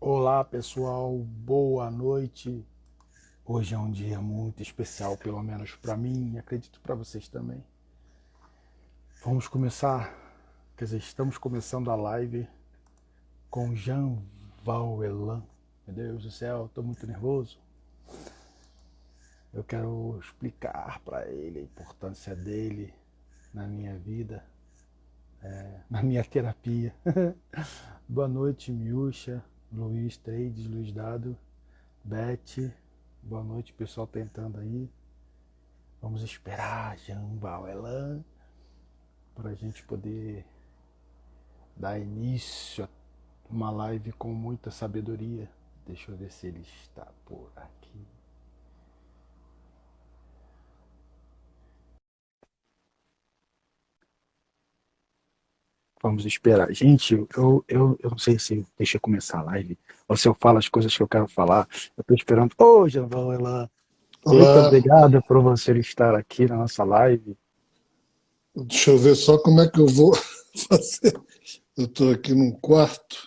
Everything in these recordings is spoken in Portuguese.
Olá pessoal, boa noite. Hoje é um dia muito especial, pelo menos para mim, e acredito para vocês também. Vamos começar, quer dizer, estamos começando a live com Jean Vauelan. Meu Deus do céu, estou muito nervoso. Eu quero explicar para ele a importância dele na minha vida, na minha terapia. Boa noite, Miúcha, Luiz Trades, Luiz Dado, Beth. Boa noite, pessoal tá entrando aí. Vamos esperar Jean Vauelan para a gente poder dar início a uma live com muita sabedoria. Deixa eu ver se ele está por aqui. Vamos esperar. Gente, eu não sei se deixa eu começar a live ou se eu falo as coisas que eu quero falar. Eu estou esperando. Ô, Jean Vauelan, muito Olá, obrigado por você estar aqui na nossa live. deixa eu ver só como é que eu vou fazer. Eu estou aqui num quarto,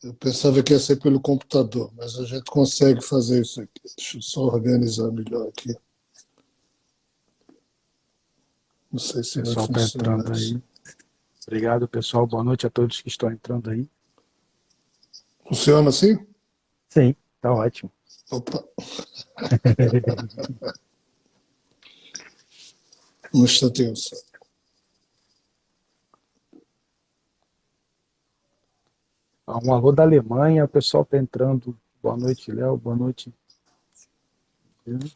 eu pensava que ia ser pelo computador, mas a gente consegue fazer isso aqui. Deixa eu só organizar melhor aqui. Não sei O se vai pessoal está funcionar entrando isso. aí. Obrigado, pessoal. Boa noite a todos que estão entrando aí. Funciona assim? Sim, tá ótimo. Opa, um instantinho só. Um alô da Alemanha, o pessoal está entrando. Boa noite, Léo. Boa noite.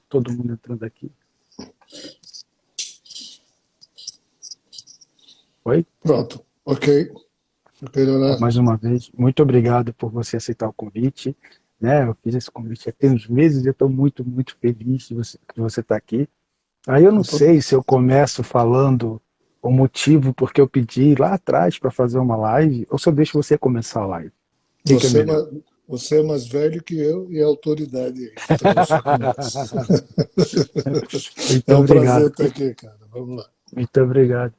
Todo mundo entrando aqui. Oi? Pronto, ok. Ok, Leonardo. Mais uma vez, muito obrigado por você aceitar o convite. Né? Eu fiz esse convite há uns meses e eu estou muito, muito feliz de você estar aqui. Aí eu não sei se eu começo falando o motivo porque eu pedi lá atrás para fazer uma live ou se eu deixo você começar a live. O que é Você é, melhor? você é mais velho que eu e é autoridade aí, então você começa. É Muito um prazer obrigado. estar aqui, cara. Vamos lá. Muito obrigado.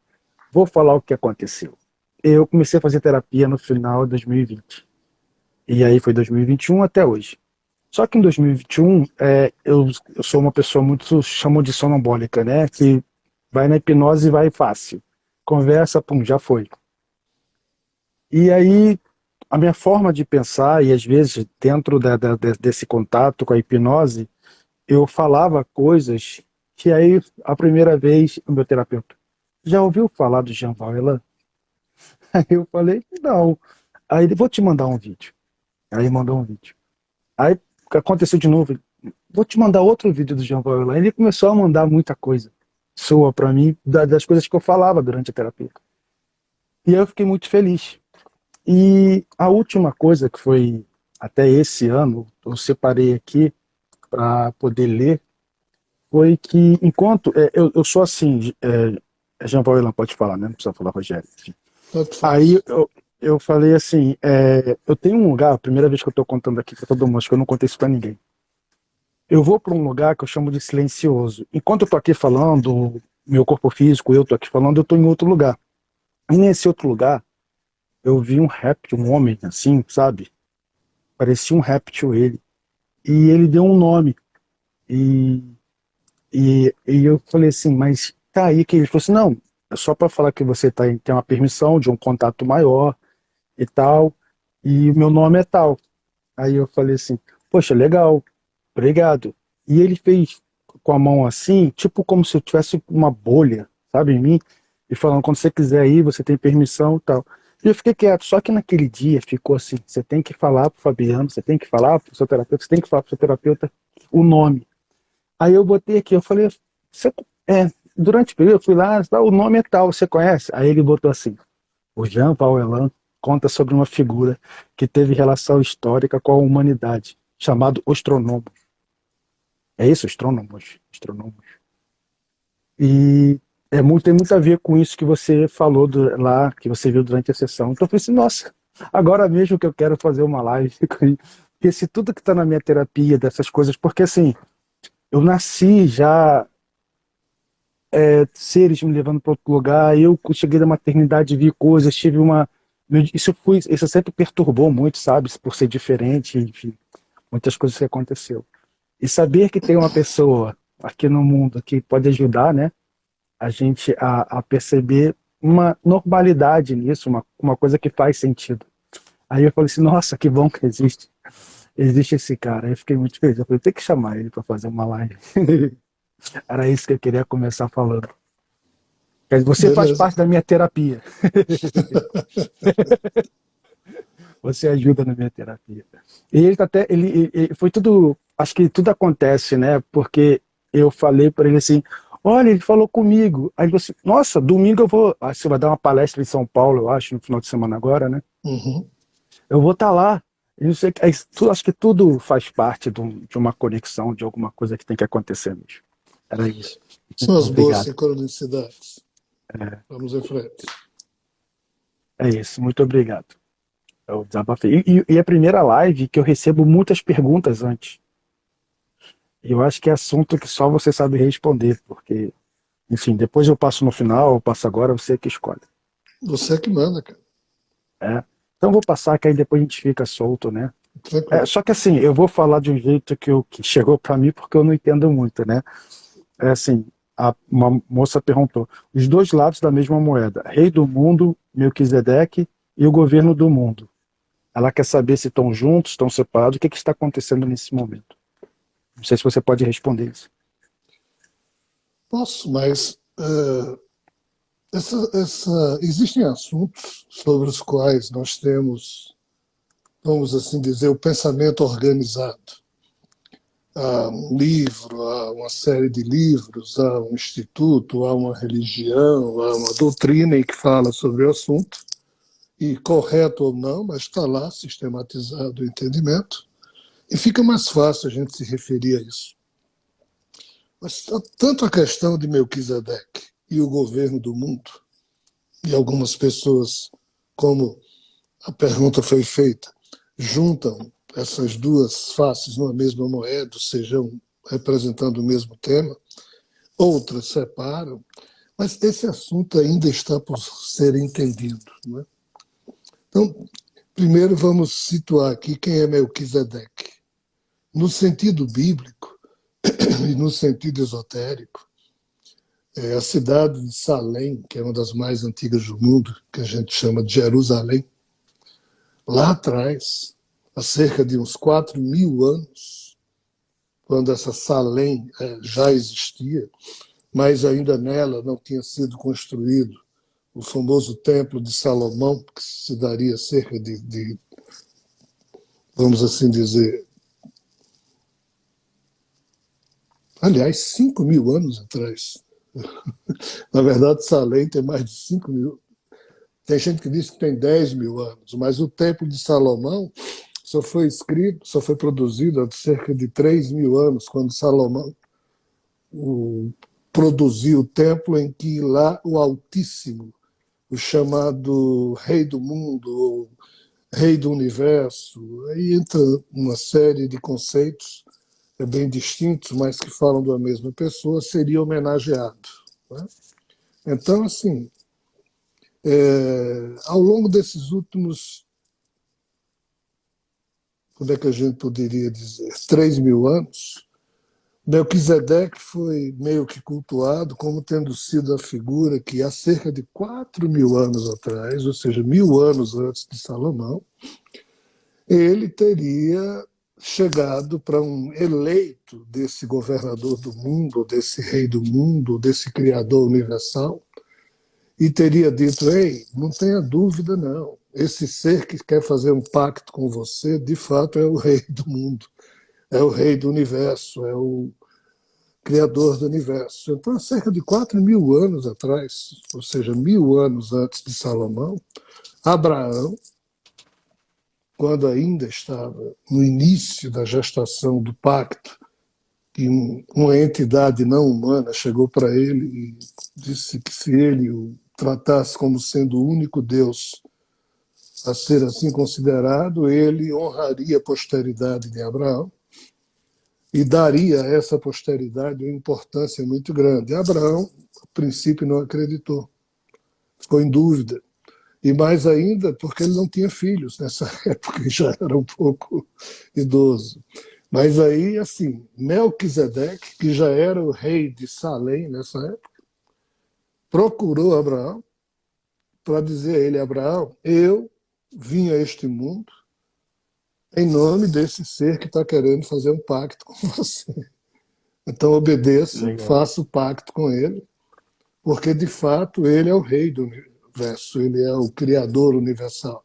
Vou falar o que aconteceu. Eu comecei a fazer terapia no final de 2020. E aí foi 2021 até hoje. Só que em 2021, eu sou uma pessoa muito, chamam de sonambólica, né? Que vai na hipnose e vai fácil. Conversa, pum, já foi. E aí, a minha forma de pensar, e às vezes dentro desse contato com a hipnose, eu falava coisas que aí, a primeira vez, o meu terapeuta, já ouviu falar do Jean Valjean? Aí eu falei, não. Aí ele, vou te mandar um vídeo. Aí mandou um vídeo. Aí aconteceu de novo, vou te mandar outro vídeo do Jean Paul. Ele começou a mandar muita coisa sua para mim, das coisas que eu falava durante a terapia. E eu fiquei muito feliz. E a última coisa que foi até esse ano, eu separei aqui para poder ler, foi que enquanto eu sou assim, Jean Paul pode falar, né? Não precisa falar Rogério. Enfim. Tanto Aí faz. eu falei assim, eu tenho um lugar, a primeira vez que eu estou contando aqui para todo mundo, acho que eu não contei isso para ninguém. Eu vou para um lugar que eu chamo de silencioso. Enquanto eu tô aqui falando, meu corpo físico, eu tô aqui falando, eu tô em outro lugar. E nesse outro lugar, eu vi um réptil, um homem, assim, sabe? Parecia um réptil ele. E ele deu um nome. E, e eu falei assim, mas tá aí que ele falou assim, não, é só para falar que você tem uma permissão de um contato maior e tal. E o meu nome é tal. Aí eu falei assim, poxa, legal, obrigado. E ele fez com a mão assim, tipo como se eu tivesse uma bolha, sabe, em mim, e falando, quando você quiser ir, você tem permissão e tal. E eu fiquei quieto, só que naquele dia ficou assim, você tem que falar pro Fabiano, você tem que falar pro seu terapeuta, você tem que falar pro seu terapeuta o nome. Aí eu botei aqui, eu falei, você, durante o período eu fui lá, o nome é tal, você conhece? Aí ele botou assim, o Jean Valjean conta sobre uma figura que teve relação histórica com a humanidade, chamado Ostronomo. É isso, astrônomos, astrônomos. E tem muito a ver com isso que você falou lá, que você viu durante a sessão. Então eu falei assim, nossa, agora mesmo que eu quero fazer uma live, porque se tudo que está na minha terapia, dessas coisas, porque assim, eu nasci já seres me levando para outro lugar, eu cheguei da maternidade, vi coisas, tive uma, Isso sempre perturbou muito, sabe? Por ser diferente, enfim, muitas coisas que aconteceu. E saber que tem uma pessoa aqui no mundo que pode ajudar, né? A gente a perceber uma normalidade nisso, uma coisa que faz sentido. Aí eu falei assim, nossa, que bom que existe esse cara. Aí eu fiquei muito feliz. Eu falei, tem que chamar ele para fazer uma live. Era isso que eu queria começar falando. Quer dizer, você faz Beleza. parte da minha terapia. Você ajuda na minha terapia. E ele tá até, ele foi tudo, acho que tudo acontece, né? Porque eu falei para ele assim, olha, ele falou comigo. Aí ele falou assim, nossa, domingo eu vou, você vai dar uma palestra em São Paulo, eu acho, no final de semana agora, né? Uhum. Eu vou estar lá. E não sei, acho que tudo faz parte de uma conexão, de alguma coisa que tem que acontecer mesmo. Era isso. São as boas Obrigado. sincronicidades. Vamos em frente. É isso, muito obrigado. Eu desabafei. E a primeira live que eu recebo muitas perguntas antes. E eu acho que é assunto que só você sabe responder, porque, enfim, depois eu passo no final, eu passo agora, você que escolhe. Você é que manda, cara. É. Então eu vou passar, que aí depois a gente fica solto, né? Tranquilo. Só que assim, eu vou falar de um jeito que chegou para mim, porque eu não entendo muito, né? É assim, uma moça perguntou, os dois lados da mesma moeda, rei do mundo, Melquisedeque, e o governo do mundo. Ela quer saber se estão juntos, estão separados, o que está acontecendo nesse momento. Não sei se você pode responder isso. Posso, mas existem assuntos sobre os quais nós temos, vamos assim dizer, o pensamento organizado. Há um livro, há uma série de livros, há um instituto, há uma religião, há uma doutrina em que fala sobre o assunto, e correto ou não, mas está lá sistematizado o entendimento, e fica mais fácil a gente se referir a isso. Mas tanto a questão de Melquisedeque e o governo do mundo, e algumas pessoas, como a pergunta foi feita, juntam essas duas faces numa mesma moeda, sejam representando o mesmo tema, outras separam, mas esse assunto ainda está por ser entendido. Não é? Então, primeiro vamos situar aqui quem é Melquisedeque. No sentido bíblico e no sentido esotérico, é a cidade de Salém, que é uma das mais antigas do mundo, que a gente chama de Jerusalém, lá atrás, há cerca de uns 4.000 anos, quando essa Salém já existia, mas ainda nela não tinha sido construído o famoso Templo de Salomão, que se daria cerca de vamos assim dizer, aliás, 5.000 anos atrás. Na verdade, Salém tem mais de 5.000. Tem gente que diz que tem 10.000 anos, mas o Templo de Salomão só foi escrito, só foi produzido há cerca de 3.000 anos, quando Salomão produziu o templo em que lá o Altíssimo, o chamado Rei do Mundo, ou Rei do Universo, aí entra uma série de conceitos bem distintos, mas que falam da mesma pessoa, seria homenageado. Né? Então, assim, ao longo desses últimos, como é que a gente poderia dizer, 3.000 anos, Melquisedeque foi meio que cultuado como tendo sido a figura que há cerca de 4.000 anos atrás, ou seja, 1.000 anos antes de Salomão, ele teria chegado para um eleito desse governador do mundo, desse rei do mundo, desse criador universal, e teria dito, ei, não tenha dúvida não, esse ser que quer fazer um pacto com você, de fato é o rei do mundo, é o rei do universo, é o criador do universo. Então, há cerca de 4.000 anos atrás, ou seja, 1.000 anos antes de Salomão, Abraão, quando ainda estava no início da gestação do pacto, que uma entidade não humana chegou para ele e disse que se ele o tratasse como sendo o único Deus a ser assim considerado, ele honraria a posteridade de Abraão e daria a essa posteridade uma importância muito grande. Abraão, a princípio, não acreditou, ficou em dúvida. E mais ainda porque ele não tinha filhos nessa época, e já era um pouco idoso. Mas aí, assim, Melquisedeque, que já era o rei de Salém nessa época, procurou Abraão para dizer a ele: Abraão, eu vim a este mundo em nome desse ser que está querendo fazer um pacto com você. Então obedeça, Legal. faça o pacto com ele, porque de fato ele é o rei do universo, ele é o criador universal,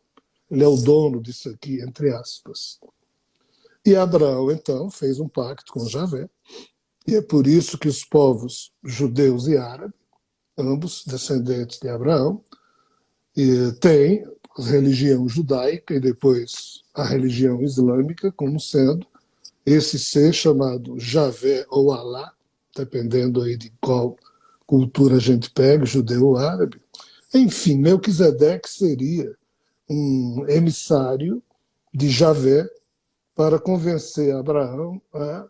ele é o dono disso aqui, entre aspas. E Abraão, então, fez um pacto com Javé, e é por isso que os povos judeus e árabes, ambos descendentes de Abraão, têm a religião judaica e depois a religião islâmica como sendo esse ser chamado Javé ou Alá, dependendo aí de qual cultura a gente pega, judeu ou árabe. Enfim, Melquisedeque seria um emissário de Javé para convencer Abraão a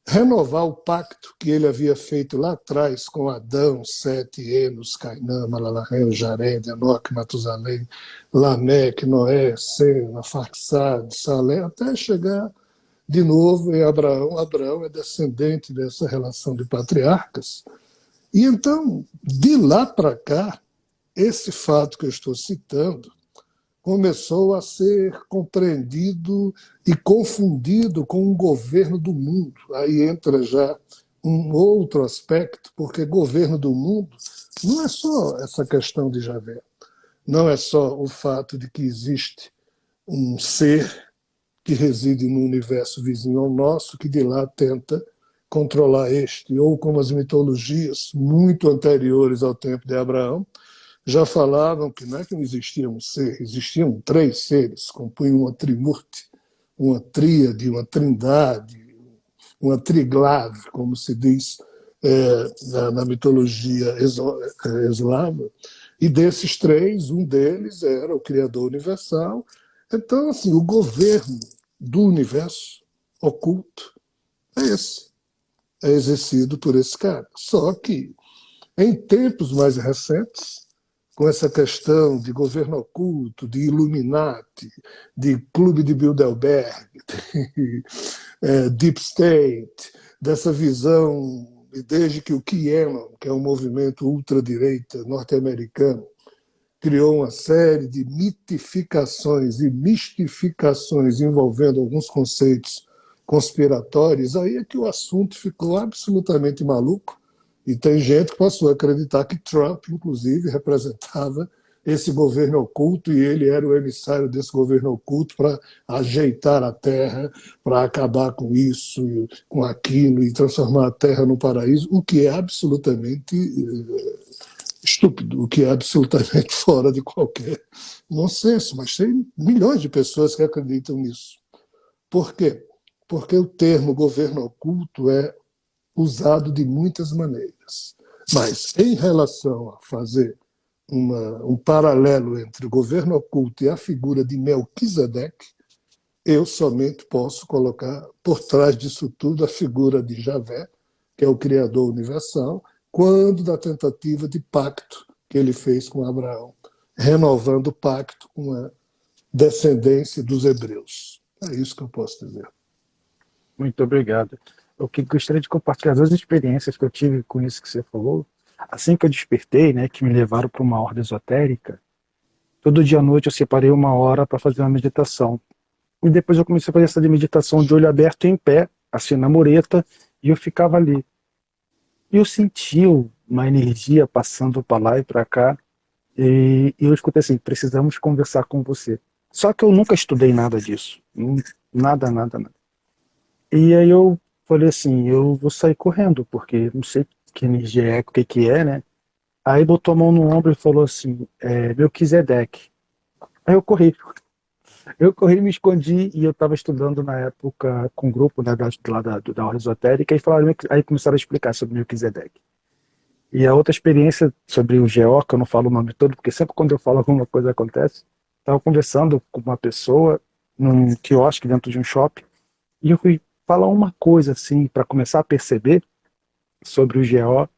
renovar o pacto que ele havia feito lá atrás com Adão, Sete, Enos, Cainã, Malalahel, Jared, Enoque, Matusalém, Lameque, Noé, Sem, Afarxade, Salé, até chegar de novo em Abraão. Abraão é descendente dessa relação de patriarcas. E então, de lá para cá, esse fato que eu estou citando começou a ser compreendido e confundido com o governo do mundo. Aí entra já um outro aspecto, porque governo do mundo não é só essa questão de Javé, não é só o fato de que existe um ser que reside no universo vizinho ao nosso, que de lá tenta controlar este, ou como as mitologias muito anteriores ao tempo de Abraão, já falavam que não é que não existia um ser, existiam três seres, compunham uma trimurti, uma tríade, uma trindade, uma triglave, como se diz na mitologia eslava. E desses três, um deles era o Criador Universal. Então, assim, o governo do universo oculto é esse, é exercido por esse cara. Só que, em tempos mais recentes, com essa questão de governo oculto, de Illuminati, de Clube de Bilderberg, de Deep State, dessa visão, e desde que o QAnon, que é um movimento ultradireita norte-americano, criou uma série de mitificações e mistificações envolvendo alguns conceitos conspiratórios, aí é que o assunto ficou absolutamente maluco. E tem gente que passou a acreditar que Trump, inclusive, representava esse governo oculto e ele era o emissário desse governo oculto para ajeitar a Terra, para acabar com isso, com aquilo e transformar a Terra no paraíso, o que é absolutamente estúpido, o que é absolutamente fora de qualquer nonsense. Mas tem milhões de pessoas que acreditam nisso. Por quê? Porque o termo governo oculto é usado de muitas maneiras. Mas, em relação a fazer um paralelo entre o governo oculto e a figura de Melquisedeque, eu somente posso colocar por trás disso tudo a figura de Javé, que é o Criador universal, quando da tentativa de pacto que ele fez com Abraão, renovando o pacto com a descendência dos hebreus. É isso que eu posso dizer. Muito obrigado. Eu gostaria de compartilhar duas experiências que eu tive com isso que você falou. Assim que eu despertei, né, que me levaram para uma ordem esotérica, todo dia à noite eu separei uma hora para fazer uma meditação. E depois eu comecei a fazer essa meditação de olho aberto em pé, assim na mureta, e eu ficava ali. E eu senti uma energia passando para lá e para cá, e eu escutei assim: precisamos conversar com você. Só que eu nunca estudei nada disso. Nada, nada, nada. E aí eu falei assim: eu vou sair correndo, porque não sei que energia é, o que que é, né? Aí botou a mão no ombro e falou assim: Melquisedeque. Aí eu corri. Eu corri, me escondi, e eu estava estudando na época com um grupo, né, da Ordem Esotérica, e falaram, aí começaram a explicar sobre Melquisedeque. E a outra experiência sobre o GO, que eu não falo o nome todo, porque sempre quando eu falo alguma coisa acontece, estava conversando com uma pessoa num quiosque dentro de um shopping, e eu fui falar uma coisa assim, para começar a perceber sobre o GO,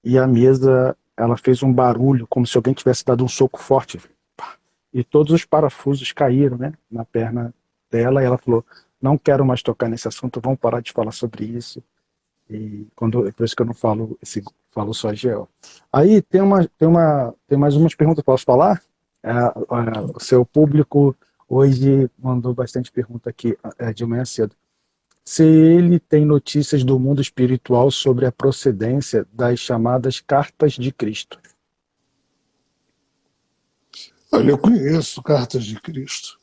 e a mesa ela fez um barulho como se alguém tivesse dado um soco forte. Pá. E todos os parafusos caíram, né, na perna dela, e ela falou: não quero mais tocar nesse assunto, vamos parar de falar sobre isso. E por isso que eu não falo falo só GL. Aí tem mais umas perguntas, posso falar? O seu público hoje mandou bastante pergunta aqui de manhã cedo. Se ele tem notícias do mundo espiritual sobre a procedência das chamadas cartas de Cristo. Olha, eu conheço Cartas de Cristo,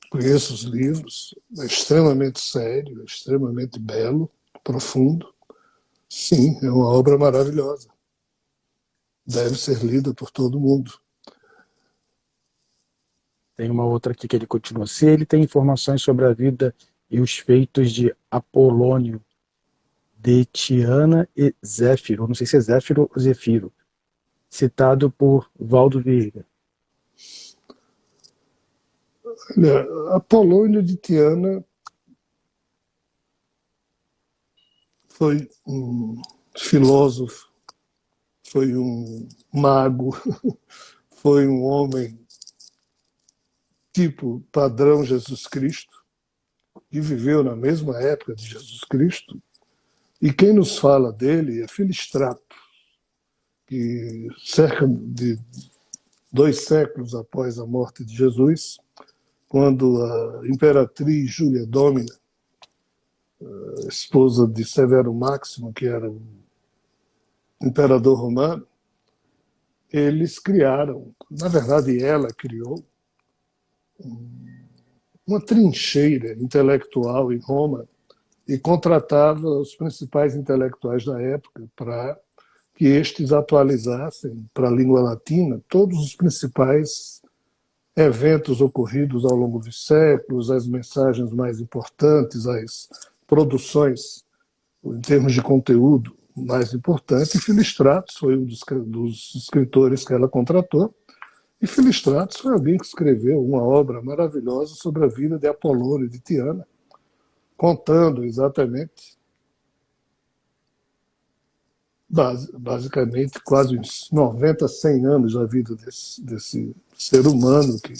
conheço os livros, é extremamente sério, é extremamente belo, profundo. Sim, é uma obra maravilhosa. Deve ser lida por todo mundo. Tem uma outra aqui que ele continua. Se ele tem informações sobre a vida e os feitos de Apolônio, de Tiana e Zéfiro, não sei se é Zéfiro ou Zefiro, citado por Valdo Vieira. Olha, Apolônio de Tiana foi um filósofo, foi um mago, foi um homem tipo padrão Jesus Cristo, que viveu na mesma época de Jesus Cristo. E quem nos fala dele é Filistrato, que cerca de 2 séculos após a morte de Jesus, quando a imperatriz Júlia Dómina, esposa de Severo Máximo, que era o imperador romano, eles criaram, na verdade ela criou, uma trincheira intelectual em Roma e contratava os principais intelectuais da época para que estes atualizassem para a língua latina todos os principais eventos ocorridos ao longo dos séculos, as mensagens mais importantes, as produções, em termos de conteúdo, mais importantes. E Filistratos foi um dos escritores que ela contratou. E Filistratos foi alguém que escreveu uma obra maravilhosa sobre a vida de Apolônio de Tiana, contando exatamente, basicamente, quase uns 90, 100 anos da vida desse ser humano que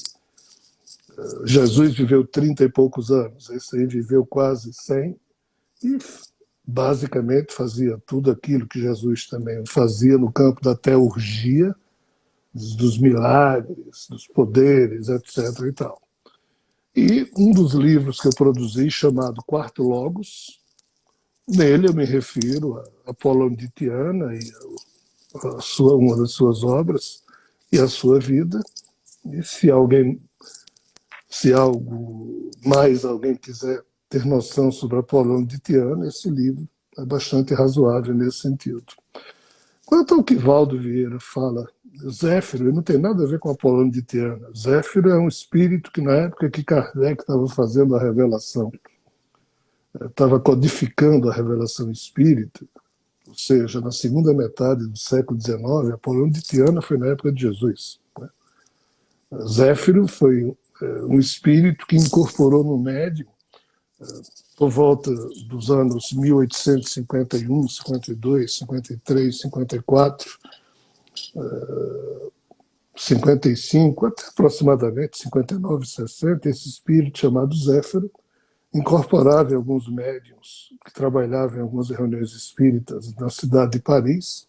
Jesus viveu 30 e poucos anos, esse aí viveu quase 100 e basicamente fazia tudo aquilo que Jesus também fazia no campo da teurgia, dos milagres, dos poderes, etc. E tal. E um dos livros que eu produzi, chamado Quarto Logos, nele eu me refiro a Apolônio de Tiana e uma das suas obras e a sua vida. E se alguém quiser ter noção sobre Apolônio de Tiana, esse livro é bastante razoável nesse sentido. Quanto ao que Valdo Vieira fala, Zéfiro não tem nada a ver com Apolônio de Tiana. Zéfiro é um espírito que, na época que Kardec estava fazendo a revelação, estava codificando a revelação espírita, ou seja, na segunda metade do século XIX, Apolônio de Tiana foi na época de Jesus. Zéfiro foi um espírito que incorporou no médium, por volta dos anos 1851, 52, 53, 54, 55, até aproximadamente 59, 60, esse espírito chamado Zéfiro incorporava em alguns médiuns que trabalhavam em algumas reuniões espíritas na cidade de Paris.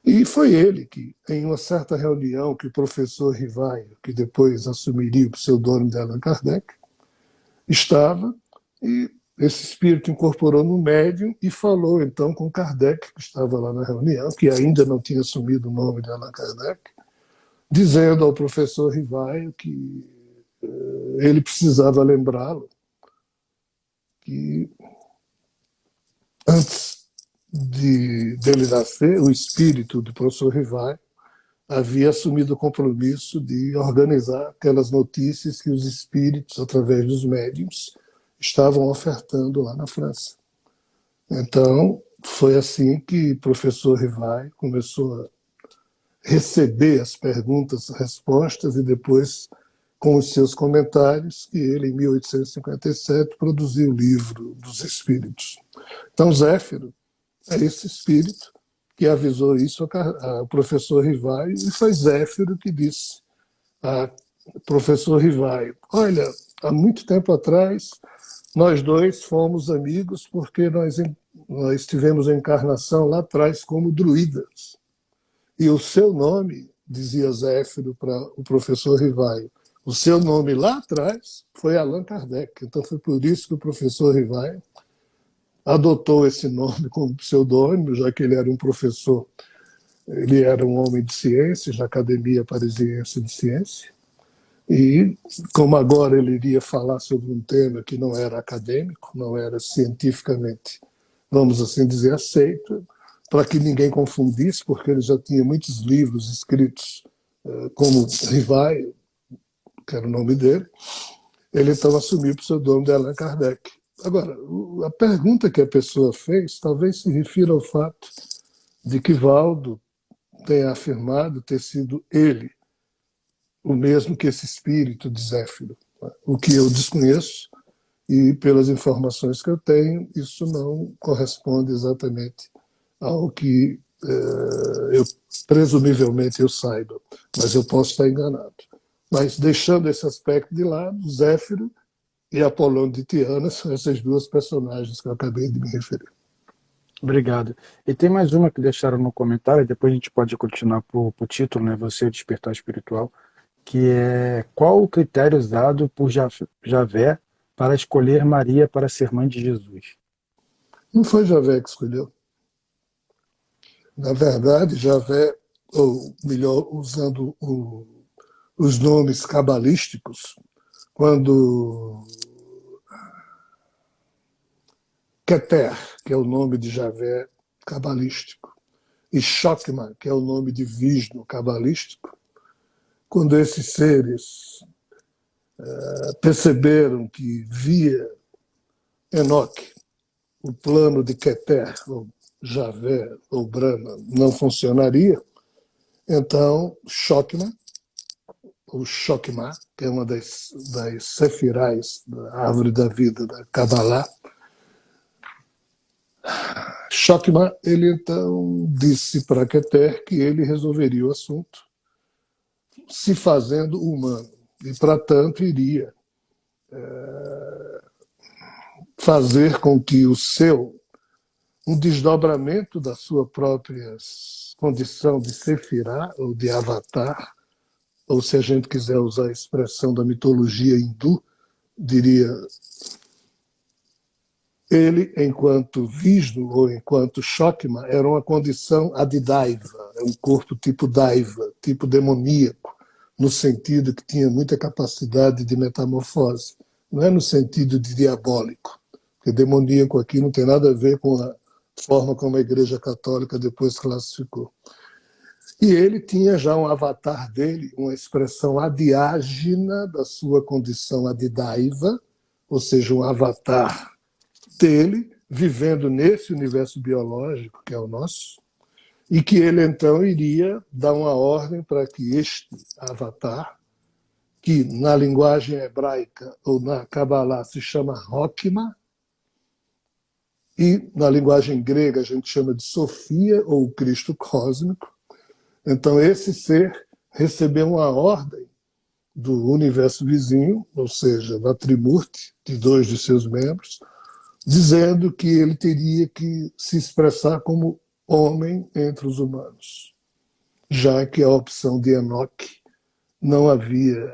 E foi ele que, em uma certa reunião que o professor Rivaio, que depois assumiria o pseudônimo de Allan Kardec, estava, e esse espírito incorporou no médium e falou então com Kardec, que estava lá na reunião, que ainda não tinha assumido o nome de Allan Kardec, dizendo ao professor Rivaio que ele precisava lembrá-lo que antes dele nascer, o espírito do professor Rivaio havia assumido o compromisso de organizar aquelas notícias que os espíritos, através dos médiums, estavam ofertando lá na França. Então, foi assim que o professor Rivaio começou a receber as perguntas, respostas, e depois, com os seus comentários, que ele, em 1857, produziu o livro dos Espíritos. Então, Zéfiro é esse espírito que avisou isso ao professor Rivaio, e foi Zéfiro que disse ao professor Rivaio: olha, há muito tempo atrás, nós dois fomos amigos porque nós tivemos a encarnação lá atrás como druidas. E o seu nome, dizia Zéfiro para o professor Rivaio, o seu nome lá atrás foi Allan Kardec. Então foi por isso que o professor Rivaio adotou esse nome como pseudônimo, já que ele era um professor, ele era um homem de ciências, da Academia Parisiense de Ciência. E como agora ele iria falar sobre um tema que não era acadêmico, não era cientificamente, vamos assim dizer, aceito, para que ninguém confundisse, porque ele já tinha muitos livros escritos como Rivaio, que era o nome dele, ele então assumiu o pseudônimo de Allan Kardec. Agora, a pergunta que a pessoa fez talvez se refira ao fato de que Valdo tenha afirmado ter sido ele o mesmo que esse espírito de Zéfiro, o que eu desconheço, e pelas informações que eu tenho, isso não corresponde exatamente ao que eu presumivelmente eu saiba, mas eu posso estar enganado. Mas deixando esse aspecto de lado, Zéfiro e Apolônio de Tiana são essas duas personagens que eu acabei de me referir. Obrigado. E tem mais uma que deixaram no comentário, depois a gente pode continuar por título, né? Você, o Despertar Espiritual, que é: qual o critério usado por Javé para escolher Maria para ser mãe de Jesus? Não foi Javé que escolheu. Na verdade, Javé, ou melhor, usando os nomes cabalísticos, quando Keter, que é o nome de Javé cabalístico, e Shokma, que é o nome de Vishnu cabalístico, quando esses seres perceberam que via Enoque o plano de Keter, ou Javé, ou Brahma, não funcionaria, então Shokma, ou Shokma, que é uma das sefirais da árvore da vida da Kabbalah, Shokma, ele então disse para Keter que ele resolveria o assunto se fazendo humano, e para tanto iria fazer com que um desdobramento da sua própria condição de Sefirah, ou de Avatar, ou se a gente quiser usar a expressão da mitologia hindu, diria ele, enquanto Vishnu ou enquanto Shokma, era uma condição adidaiva, um corpo tipo daiva, tipo demoníaco, no sentido que tinha muita capacidade de metamorfose. Não é no sentido de diabólico, porque demoníaco aqui não tem nada a ver com a forma como a Igreja Católica depois classificou. E ele tinha já um avatar dele, uma expressão adiágena da sua condição adidaiva, ou seja, um avatar dele vivendo nesse universo biológico que é o nosso, e que ele então iria dar uma ordem para que este avatar, que na linguagem hebraica ou na Kabbalah se chama Hokma, e na linguagem grega a gente chama de Sofia ou Cristo cósmico, então esse ser recebeu uma ordem do universo vizinho, ou seja, da Trimurti, de dois de seus membros, dizendo que ele teria que se expressar como homem entre os humanos, já que a opção de Enoque não havia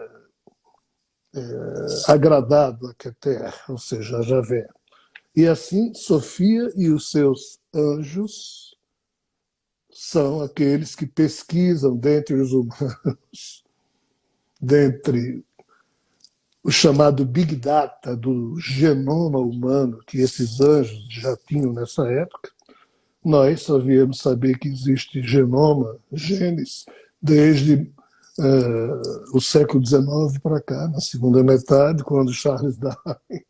agradado a Keter, ou seja, a Javé. E assim, Sofia e os seus anjos são aqueles que pesquisam dentre os humanos, dentre o chamado Big Data do genoma humano que esses anjos já tinham nessa época. Nós só viemos saber que existe genoma, genes, desde o século XIX para cá, na segunda metade, quando Charles Darwin,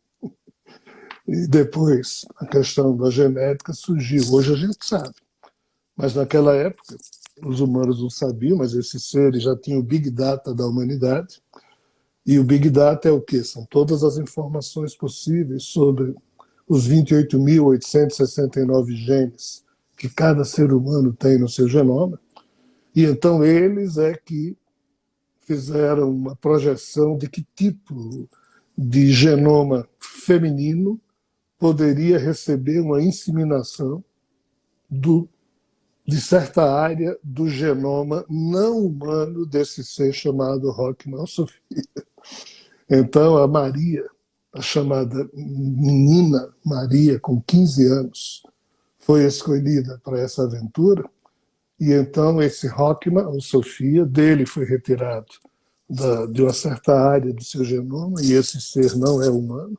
e depois a questão da genética surgiu. Hoje a gente sabe, mas naquela época os humanos não sabiam, mas esses seres já tinham o Big Data da humanidade. E o Big Data é o quê? São todas as informações possíveis sobre os 28.869 genes que cada ser humano tem no seu genoma, e então eles é que fizeram uma projeção de que tipo de genoma feminino poderia receber uma inseminação de certa área do genoma não humano desse ser chamado Rockman Sophie. Então, a Maria, a chamada menina Maria, com 15 anos, foi escolhida para essa aventura, e então esse Rockman, ou Sofia, dele foi retirado de uma certa área do seu genoma, e esse ser não é humano.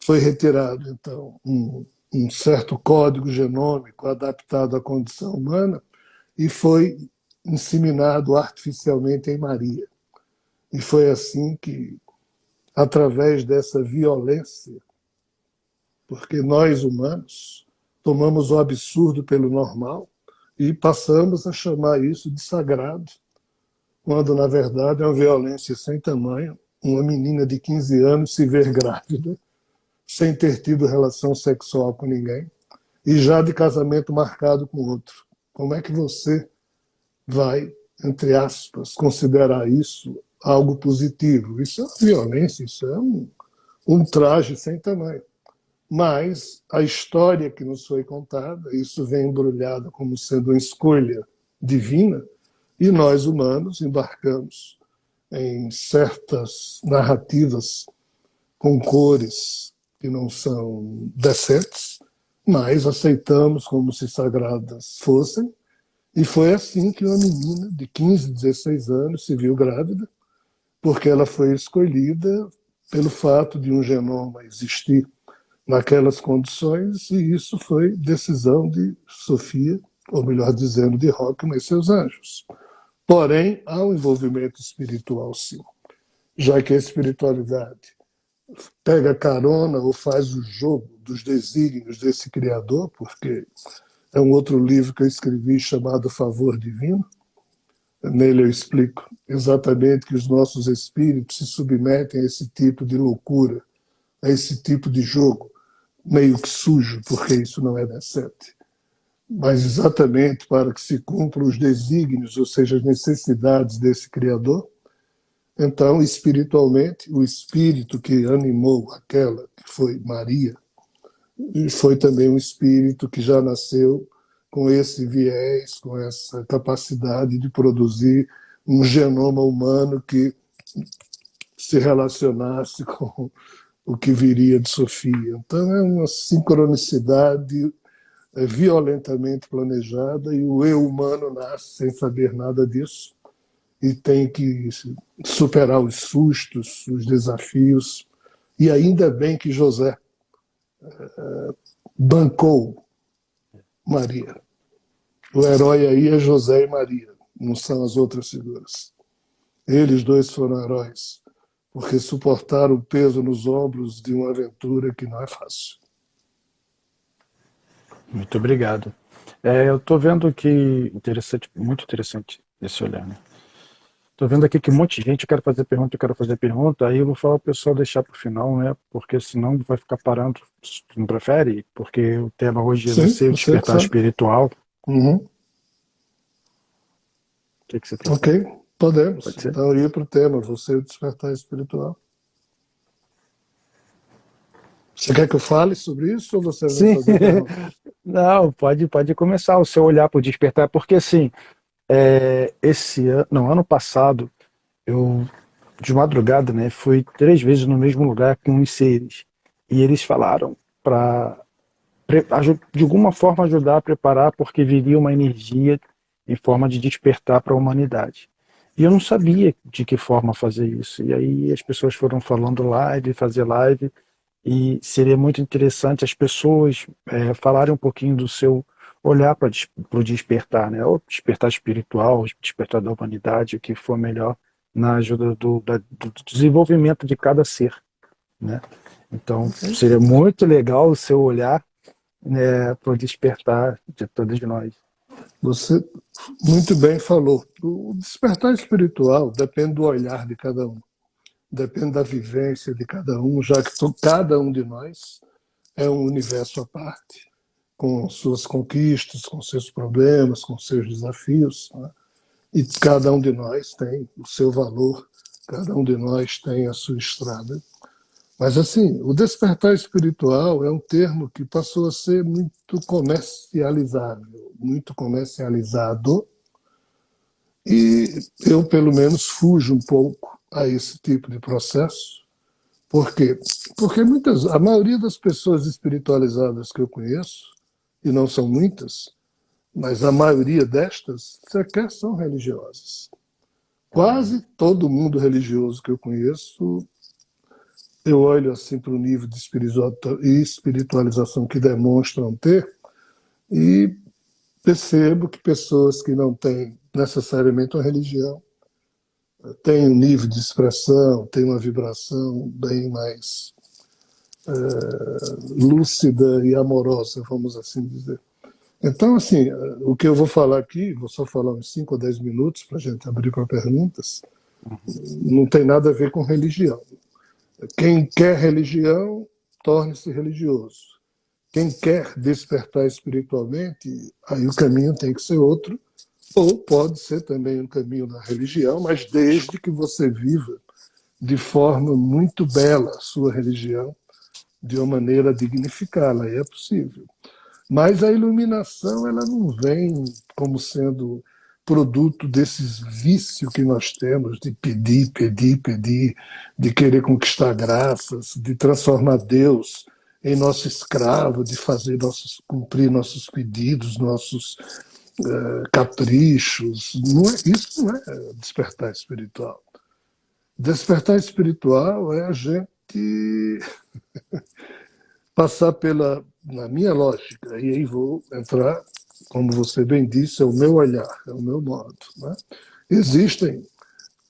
Foi retirado, então, um certo código genômico adaptado à condição humana e foi inseminado artificialmente em Maria. E foi assim que, através dessa violência, porque nós humanos tomamos o absurdo pelo normal e passamos a chamar isso de sagrado, quando na verdade é uma violência sem tamanho, uma menina de 15 anos se ver grávida, sem ter tido relação sexual com ninguém, e já de casamento marcado com outro. Como é que você vai, entre aspas, considerar isso algo positivo? Isso é uma violência, isso é um traje sem tamanho. Mas a história que nos foi contada, isso vem embrulhado como sendo uma escolha divina, e nós, humanos, embarcamos em certas narrativas com cores que não são decentes, mas aceitamos como se sagradas fossem, e foi assim que uma menina de 15, 16 anos se viu grávida, porque ela foi escolhida pelo fato de um genoma existir naquelas condições, e isso foi decisão de Sofia, ou melhor dizendo, de Rockman e seus anjos. Porém, há um envolvimento espiritual, sim, já que a espiritualidade pega carona ou faz o jogo dos desígnios desse Criador, porque é um outro livro que eu escrevi chamado Favor Divino. Nele eu explico exatamente que os nossos espíritos se submetem a esse tipo de loucura, a esse tipo de jogo, meio que sujo, porque isso não é decente. Mas exatamente para que se cumpram os desígnios, ou seja, as necessidades desse Criador. Então, espiritualmente, o espírito que animou aquela que foi Maria, foi também um espírito que já nasceu com esse viés, com essa capacidade de produzir um genoma humano que se relacionasse com o que viria de Sofia. Então, é uma sincronicidade violentamente planejada, e o eu humano nasce sem saber nada disso e tem que superar os sustos, os desafios. E ainda bem que José bancou Maria. O herói aí é José e Maria, não são as outras figuras. Eles dois foram heróis, porque suportaram o peso nos ombros de uma aventura que não é fácil. Muito obrigado. Eu estou vendo que interessante, muito interessante esse olhar, né? Estou vendo aqui que um monte de gente quer fazer pergunta, eu quero fazer pergunta, aí eu vou falar o pessoal deixar para o final, né? Porque senão vai ficar parando. Tu não prefere? Porque o tema hoje é Sim, o você que despertar sabe. espiritual. O Uhum. que você Ok, prefere? podemos. Pode ser? Então, ir para o tema, você e o despertar espiritual. Você quer que eu fale sobre isso ou você vai Sim. fazer a pergunta? Não, pode começar o seu olhar para o despertar, porque assim, esse ano, não, ano passado, eu de madrugada, né, fui 3 vezes no mesmo lugar com os seres. E eles falaram para de alguma forma ajudar a preparar, porque viria uma energia em forma de despertar para a humanidade. E eu não sabia de que forma fazer isso. E aí as pessoas foram falando live, fazer live, e seria muito interessante as pessoas falarem um pouquinho do seu olhar para o despertar, né? Ou despertar espiritual, despertar da humanidade, o que for melhor na ajuda do desenvolvimento de cada ser, né? Então Ok. seria muito legal o seu olhar, né, para o despertar de todos nós. Você muito bem falou. O despertar espiritual depende do olhar de cada um, depende da vivência de cada um, já que cada um de nós é um universo à parte. com suas conquistas, com seus problemas, com seus desafios, né? E cada um de nós tem o seu valor, cada um de nós tem a sua estrada. Mas, assim, o despertar espiritual é um termo que passou a ser muito comercializável, muito comercializado, e eu, pelo menos, fujo um pouco a esse tipo de processo. Por quê? Porque a maioria das pessoas espiritualizadas que eu conheço, e não são muitas, mas a maioria destas sequer são religiosas. Quase todo mundo religioso que eu conheço, eu olho assim para o nível de espiritualização que demonstram ter e percebo que pessoas que não têm necessariamente uma religião têm um nível de expressão, têm uma vibração bem mais lúcida e amorosa, vamos assim dizer. Então, assim, o que eu vou falar aqui, vou só falar uns 5 ou 10 minutos para a gente abrir para perguntas, não tem nada a ver com religião. Quem quer religião, torne-se religioso. Quem quer despertar espiritualmente, aí o caminho tem que ser outro, ou pode ser também um caminho da religião, mas desde que você viva de forma muito bela a sua religião, de uma maneira a dignificá-la, aí é possível. Mas a iluminação ela não vem como sendo produto desses vícios que nós temos de pedir, pedir, pedir, de querer conquistar graças, de transformar Deus em nosso escravo, de cumprir nossos pedidos, nossos caprichos. Isso não é despertar espiritual. Despertar espiritual é a gente passar na minha lógica, e aí vou entrar, como você bem disse, é o meu olhar, é o meu modo. Né? Existem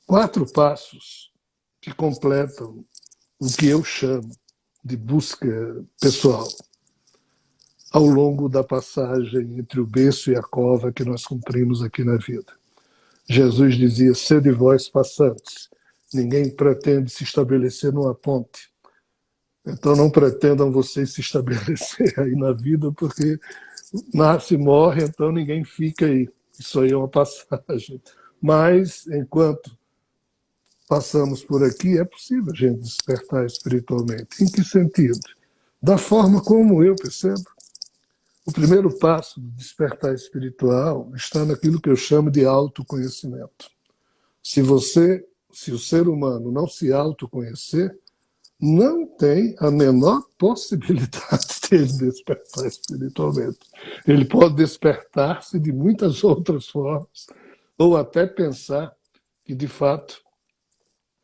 4 passos que completam o que eu chamo de busca pessoal ao longo da passagem entre o berço e a cova que nós cumprimos aqui na vida. Jesus dizia, sede vós passantes, ninguém pretende se estabelecer numa ponte. Então não pretendam vocês se estabelecer aí na vida, porque nasce e morre, então ninguém fica aí. Isso aí é uma passagem. Mas, enquanto passamos por aqui, é possível a gente despertar espiritualmente. Em que sentido? Da forma como eu percebo. O primeiro passo do despertar espiritual está naquilo que eu chamo de autoconhecimento. Se o ser humano não se autoconhecer, não tem a menor possibilidade de ele despertar espiritualmente. Ele pode despertar-se de muitas outras formas, ou até pensar que, de fato,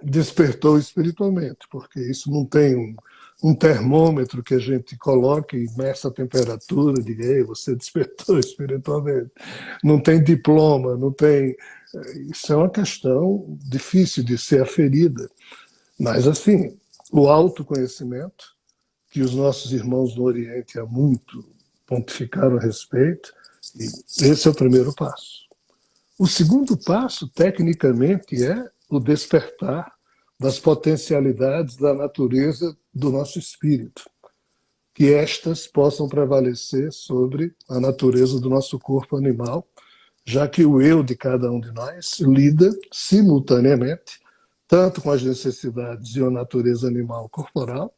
despertou espiritualmente, porque isso não tem um termômetro que a gente coloque e meça a temperatura e diga, ei, você despertou espiritualmente. Não tem diploma, não tem... Isso é uma questão difícil de ser aferida. Mas, assim, o autoconhecimento, que os nossos irmãos do Oriente há muito pontificaram a respeito, e esse é o primeiro passo. O segundo passo, tecnicamente, é o despertar das potencialidades da natureza do nosso espírito, que estas possam prevalecer sobre a natureza do nosso corpo animal, já que o eu de cada um de nós lida simultaneamente tanto com as necessidades de uma natureza animal corporal,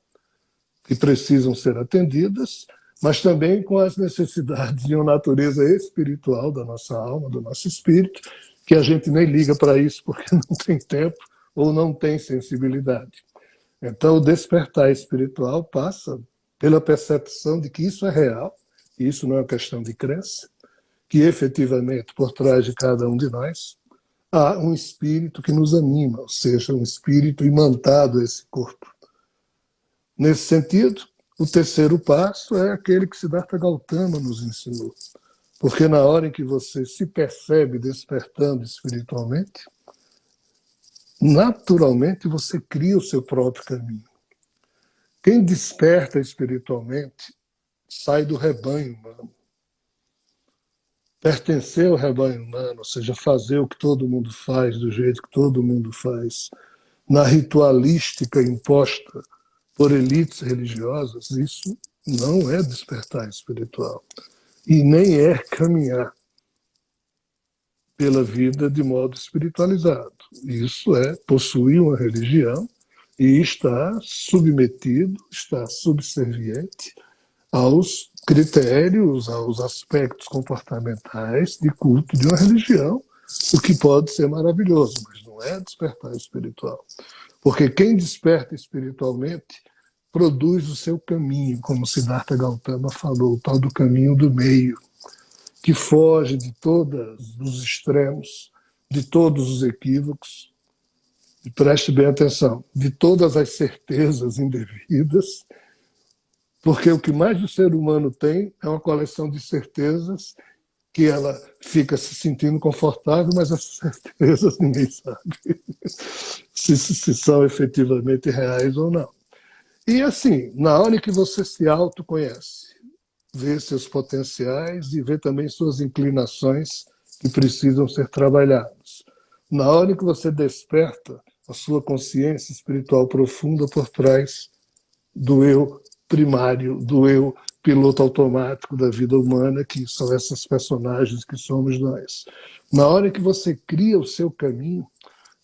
que precisam ser atendidas, mas também com as necessidades de uma natureza espiritual da nossa alma, do nosso espírito, que a gente nem liga para isso porque não tem tempo ou não tem sensibilidade. Então, o despertar espiritual passa pela percepção de que isso é real, e isso não é uma questão de crença, que efetivamente, por trás de cada um de nós, há um espírito que nos anima, ou seja, um espírito imantado a esse corpo. Nesse sentido, o terceiro passo é aquele que Siddhartha Gautama nos ensinou. Porque na hora em que você se percebe despertando espiritualmente, naturalmente você cria o seu próprio caminho. Quem desperta espiritualmente sai do rebanho humano. Pertencer ao rebanho humano, ou seja, fazer o que todo mundo faz, do jeito que todo mundo faz, na ritualística imposta por elites religiosas, isso Não é despertar espiritual. E nem é caminhar pela vida de modo espiritualizado. Isso é possuir uma religião e estar submetido, estar subserviente aos critérios, aos aspectos comportamentais de culto de uma religião, o que pode ser maravilhoso, mas não é despertar espiritual. Porque quem desperta espiritualmente produz o seu caminho, como Siddhartha Gautama falou, o tal do caminho do meio, que foge de todos os extremos, de todos os equívocos, e preste bem atenção, de todas as certezas indevidas, porque o que mais o ser humano tem é uma coleção de certezas que ela fica se sentindo confortável, mas essas certezas ninguém sabe se são efetivamente reais ou não. E assim, na hora que você se autoconhece, vê seus potenciais e vê também suas inclinações que precisam ser trabalhadas. Na hora que você desperta a sua consciência espiritual profunda por trás do eu primário, do eu piloto automático da vida humana, que são essas personagens que somos nós. Na hora que você cria o seu caminho,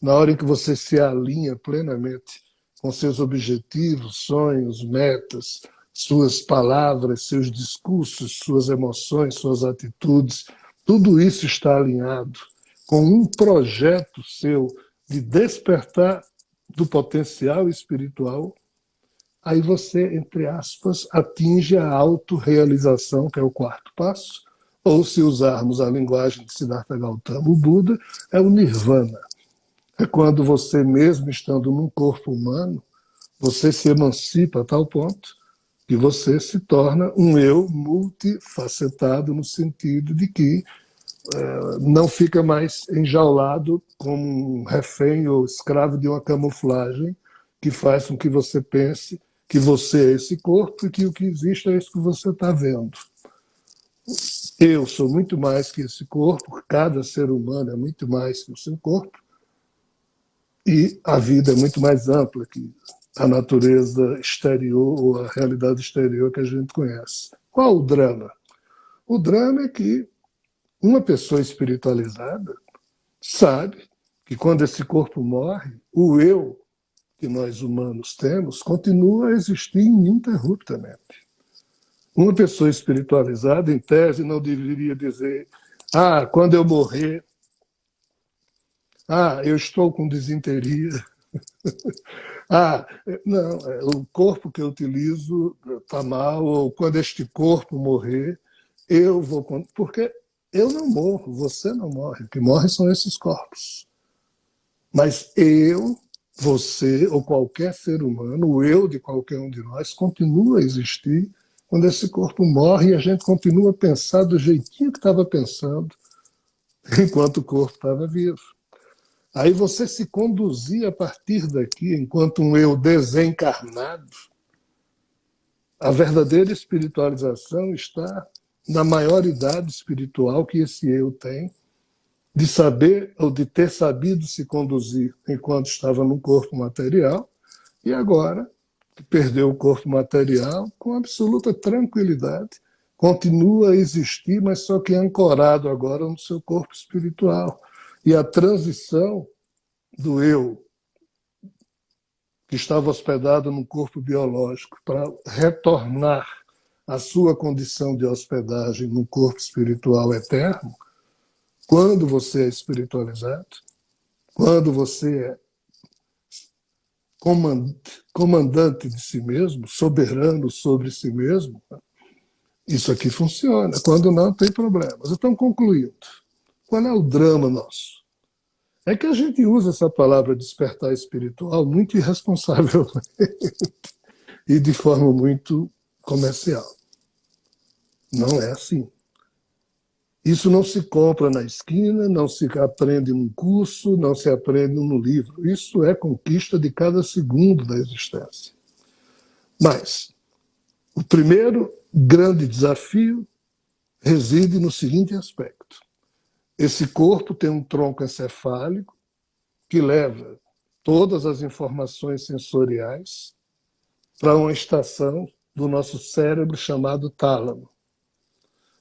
na hora em que você se alinha plenamente com seus objetivos, sonhos, metas, suas palavras, seus discursos, suas emoções, suas atitudes, tudo isso está alinhado com um projeto seu de despertar do potencial espiritual, aí você, entre aspas, atinge a autorrealização, que é o quarto passo, ou se usarmos a linguagem de Siddhartha Gautama, o Buda, é o Nirvana. É quando você, mesmo estando num corpo humano, você se emancipa a tal ponto que você se torna um eu multifacetado no sentido de que não fica mais enjaulado como um refém ou escravo de uma camuflagem que faz com que você pense que você é esse corpo e que o que existe é isso que você está vendo. Eu sou muito mais que esse corpo, cada ser humano é muito mais que o seu corpo, e a vida é muito mais ampla que a natureza exterior ou a realidade exterior que a gente conhece. Qual o drama? O drama é que uma pessoa espiritualizada sabe que quando esse corpo morre, o eu que nós humanos temos continua a existir ininterruptamente. Uma pessoa espiritualizada, em tese, não deveria dizer: ah, quando eu morrer, ah, eu estou com disenteria. Ah, não, o corpo que eu utilizo está mal, ou quando este corpo morrer, eu vou. Porque eu não morro, você não morre. O que morre são esses corpos. Mas eu, você ou qualquer ser humano, o eu de qualquer um de nós, continua a existir quando esse corpo morre e a gente continua a pensar do jeitinho que estava pensando enquanto o corpo estava vivo. Aí você se conduzir a partir daqui, enquanto um eu desencarnado, a verdadeira espiritualização está na maioridade espiritual que esse eu tem, de saber ou de ter sabido se conduzir enquanto estava no corpo material, e agora, que perdeu o corpo material, com absoluta tranquilidade, continua a existir, mas só que ancorado agora no seu corpo espiritual. E a transição do eu, que estava hospedado no corpo biológico, para retornar à sua condição de hospedagem no corpo espiritual eterno, quando você é espiritualizado, quando você é comandante de si mesmo, soberano sobre si mesmo, isso aqui funciona. Quando não, tem problemas. Então, concluindo, qual é o drama nosso? É que a gente usa essa palavra despertar espiritual muito irresponsavelmente e de forma muito comercial. Não é assim. Isso não se compra na esquina, não se aprende num curso, não se aprende num livro. Isso é conquista de cada segundo da existência. Mas o primeiro grande desafio reside no seguinte aspecto. Esse corpo tem um tronco encefálico que leva todas as informações sensoriais para uma estação do nosso cérebro chamado tálamo.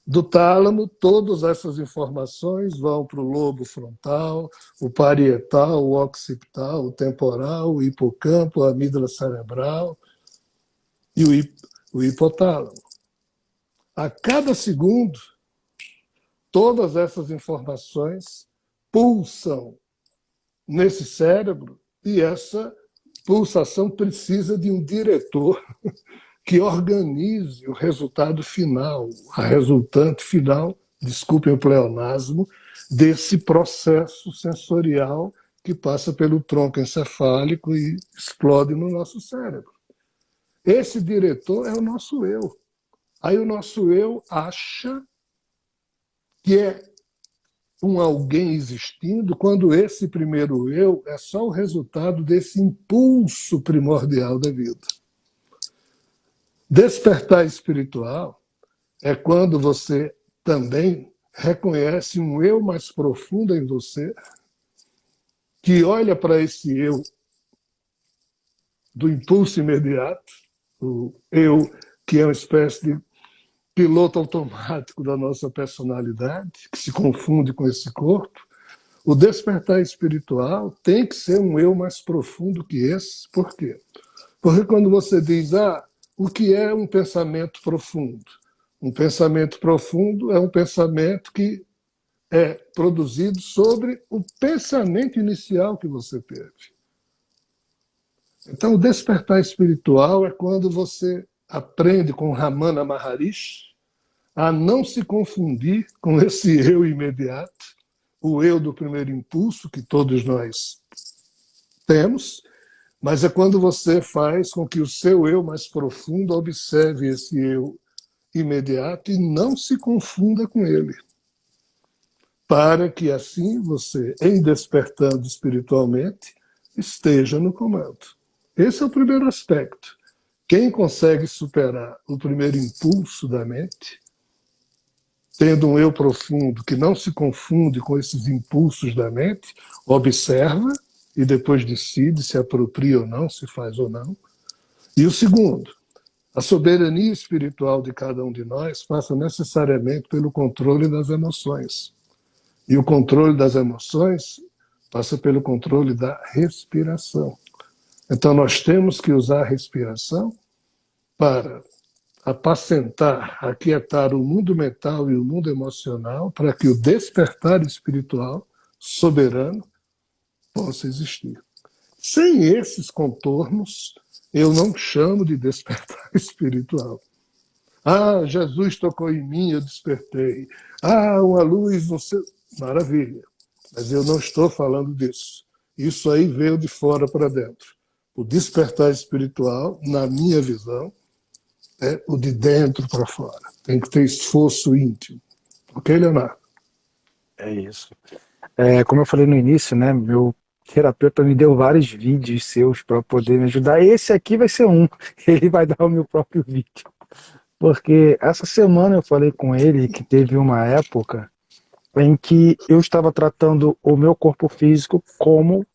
Do tálamo, todas essas informações vão para o lobo frontal, o parietal, o occipital, o temporal, o hipocampo, a amígdala cerebral e o hipotálamo. A cada segundo, todas essas informações pulsam nesse cérebro e essa pulsação precisa de um diretor que organize o resultado final, a resultante final, desculpem o pleonasmo, desse processo sensorial que passa pelo tronco encefálico e explode no nosso cérebro. Esse diretor é o nosso eu. Aí o nosso eu acha que é um alguém existindo, quando esse primeiro eu é só o resultado desse impulso primordial da vida. Despertar espiritual é quando você também reconhece um eu mais profundo em você, que olha para esse eu do impulso imediato, o eu que é uma espécie de piloto automático da nossa personalidade, que se confunde com esse corpo. O despertar espiritual tem que ser um eu mais profundo que esse. Por quê? Porque quando você diz, o que é um pensamento profundo? Um pensamento profundo é um pensamento que é produzido sobre o pensamento inicial que você teve. Então, o despertar espiritual é quando você aprende com Ramana Maharishi a não se confundir com esse eu imediato, o eu do primeiro impulso que todos nós temos, mas é quando você faz com que o seu eu mais profundo observe esse eu imediato e não se confunda com ele, para que assim você, em despertando espiritualmente, esteja no comando. Esse é o primeiro aspecto. Quem consegue superar o primeiro impulso da mente, tendo um eu profundo que não se confunde com esses impulsos da mente, observa e depois decide se apropria ou não, se faz ou não. E o segundo, a soberania espiritual de cada um de nós passa necessariamente pelo controle das emoções. E o controle das emoções passa pelo controle da respiração. Então nós temos que usar a respiração para apacentar, aquietar o mundo mental e o mundo emocional para que o despertar espiritual soberano possa existir. Sem esses contornos, eu não chamo de despertar espiritual. Jesus tocou em mim, eu despertei. Uma luz, não sei. Maravilha. Mas eu não estou falando disso. Isso aí veio de fora para dentro. O despertar espiritual, na minha visão, é o de dentro para fora. Tem que ter esforço íntimo. Ok, Leonardo? É isso. Como eu falei no início, né? Meu terapeuta me deu vários vídeos seus para poder me ajudar. Esse aqui vai ser um. Ele vai dar o meu próprio vídeo. Porque essa semana eu falei com ele que teve uma época em que eu estava tratando o meu corpo físico como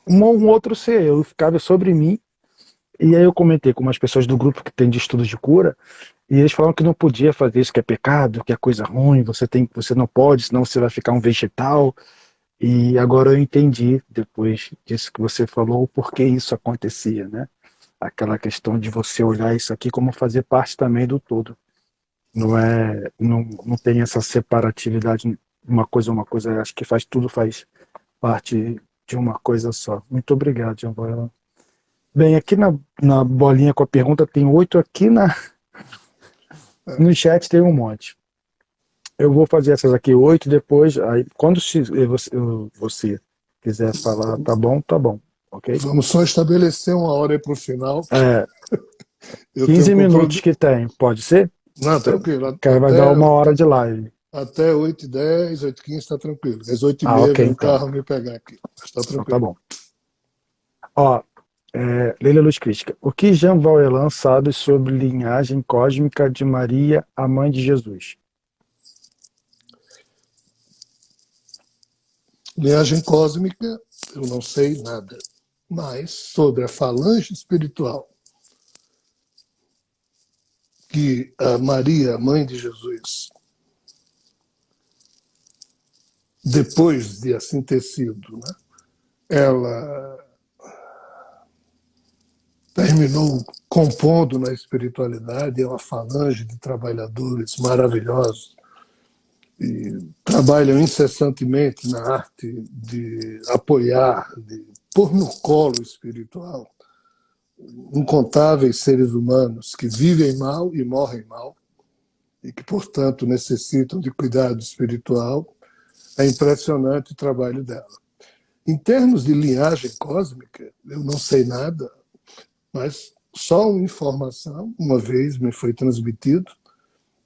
um outro ser. Eu ficava sobre mim. E aí eu comentei com umas pessoas do grupo que tem de estudos de cura, e eles falaram que não podia fazer isso, que é pecado, que é coisa ruim, você não pode, senão você vai ficar um vegetal. E agora eu entendi, depois disso que você falou, o porquê isso acontecia, né? Aquela questão de você olhar isso aqui como fazer parte também do todo. Não tem essa separatividade, uma coisa, acho que tudo faz parte de uma coisa só. Muito obrigado, João Bola. Bem, aqui na bolinha com a pergunta tem 8, aqui no chat tem um monte. Eu vou fazer essas aqui 8, depois, aí quando você quiser falar, tá bom, ok? Vamos só estabelecer uma hora aí para o final. Eu 15 minutos que tem, pode ser? Não, tranquilo. Que vai dar 1 hora de live. Até 8h10, 8h15 está tranquilo. Às 8h30 okay, vem o carro me pegar aqui. Está tranquilo. Então, tá bom. Ó, Leila Luz Crítica. O que Jean Valjean sabe sobre linhagem cósmica de Maria, a mãe de Jesus? Linhagem cósmica, eu não sei nada. Mas sobre a falange espiritual que a Maria, a mãe de Jesus, depois de assim ter sido, né, ela terminou compondo na espiritualidade, é uma falange de trabalhadores maravilhosos e trabalham incessantemente na arte de apoiar, de pôr no colo espiritual incontáveis seres humanos que vivem mal e morrem mal e que, portanto, necessitam de cuidado espiritual. É impressionante o trabalho dela. Em termos de linhagem cósmica, eu não sei nada, mas só uma informação, uma vez me foi transmitido,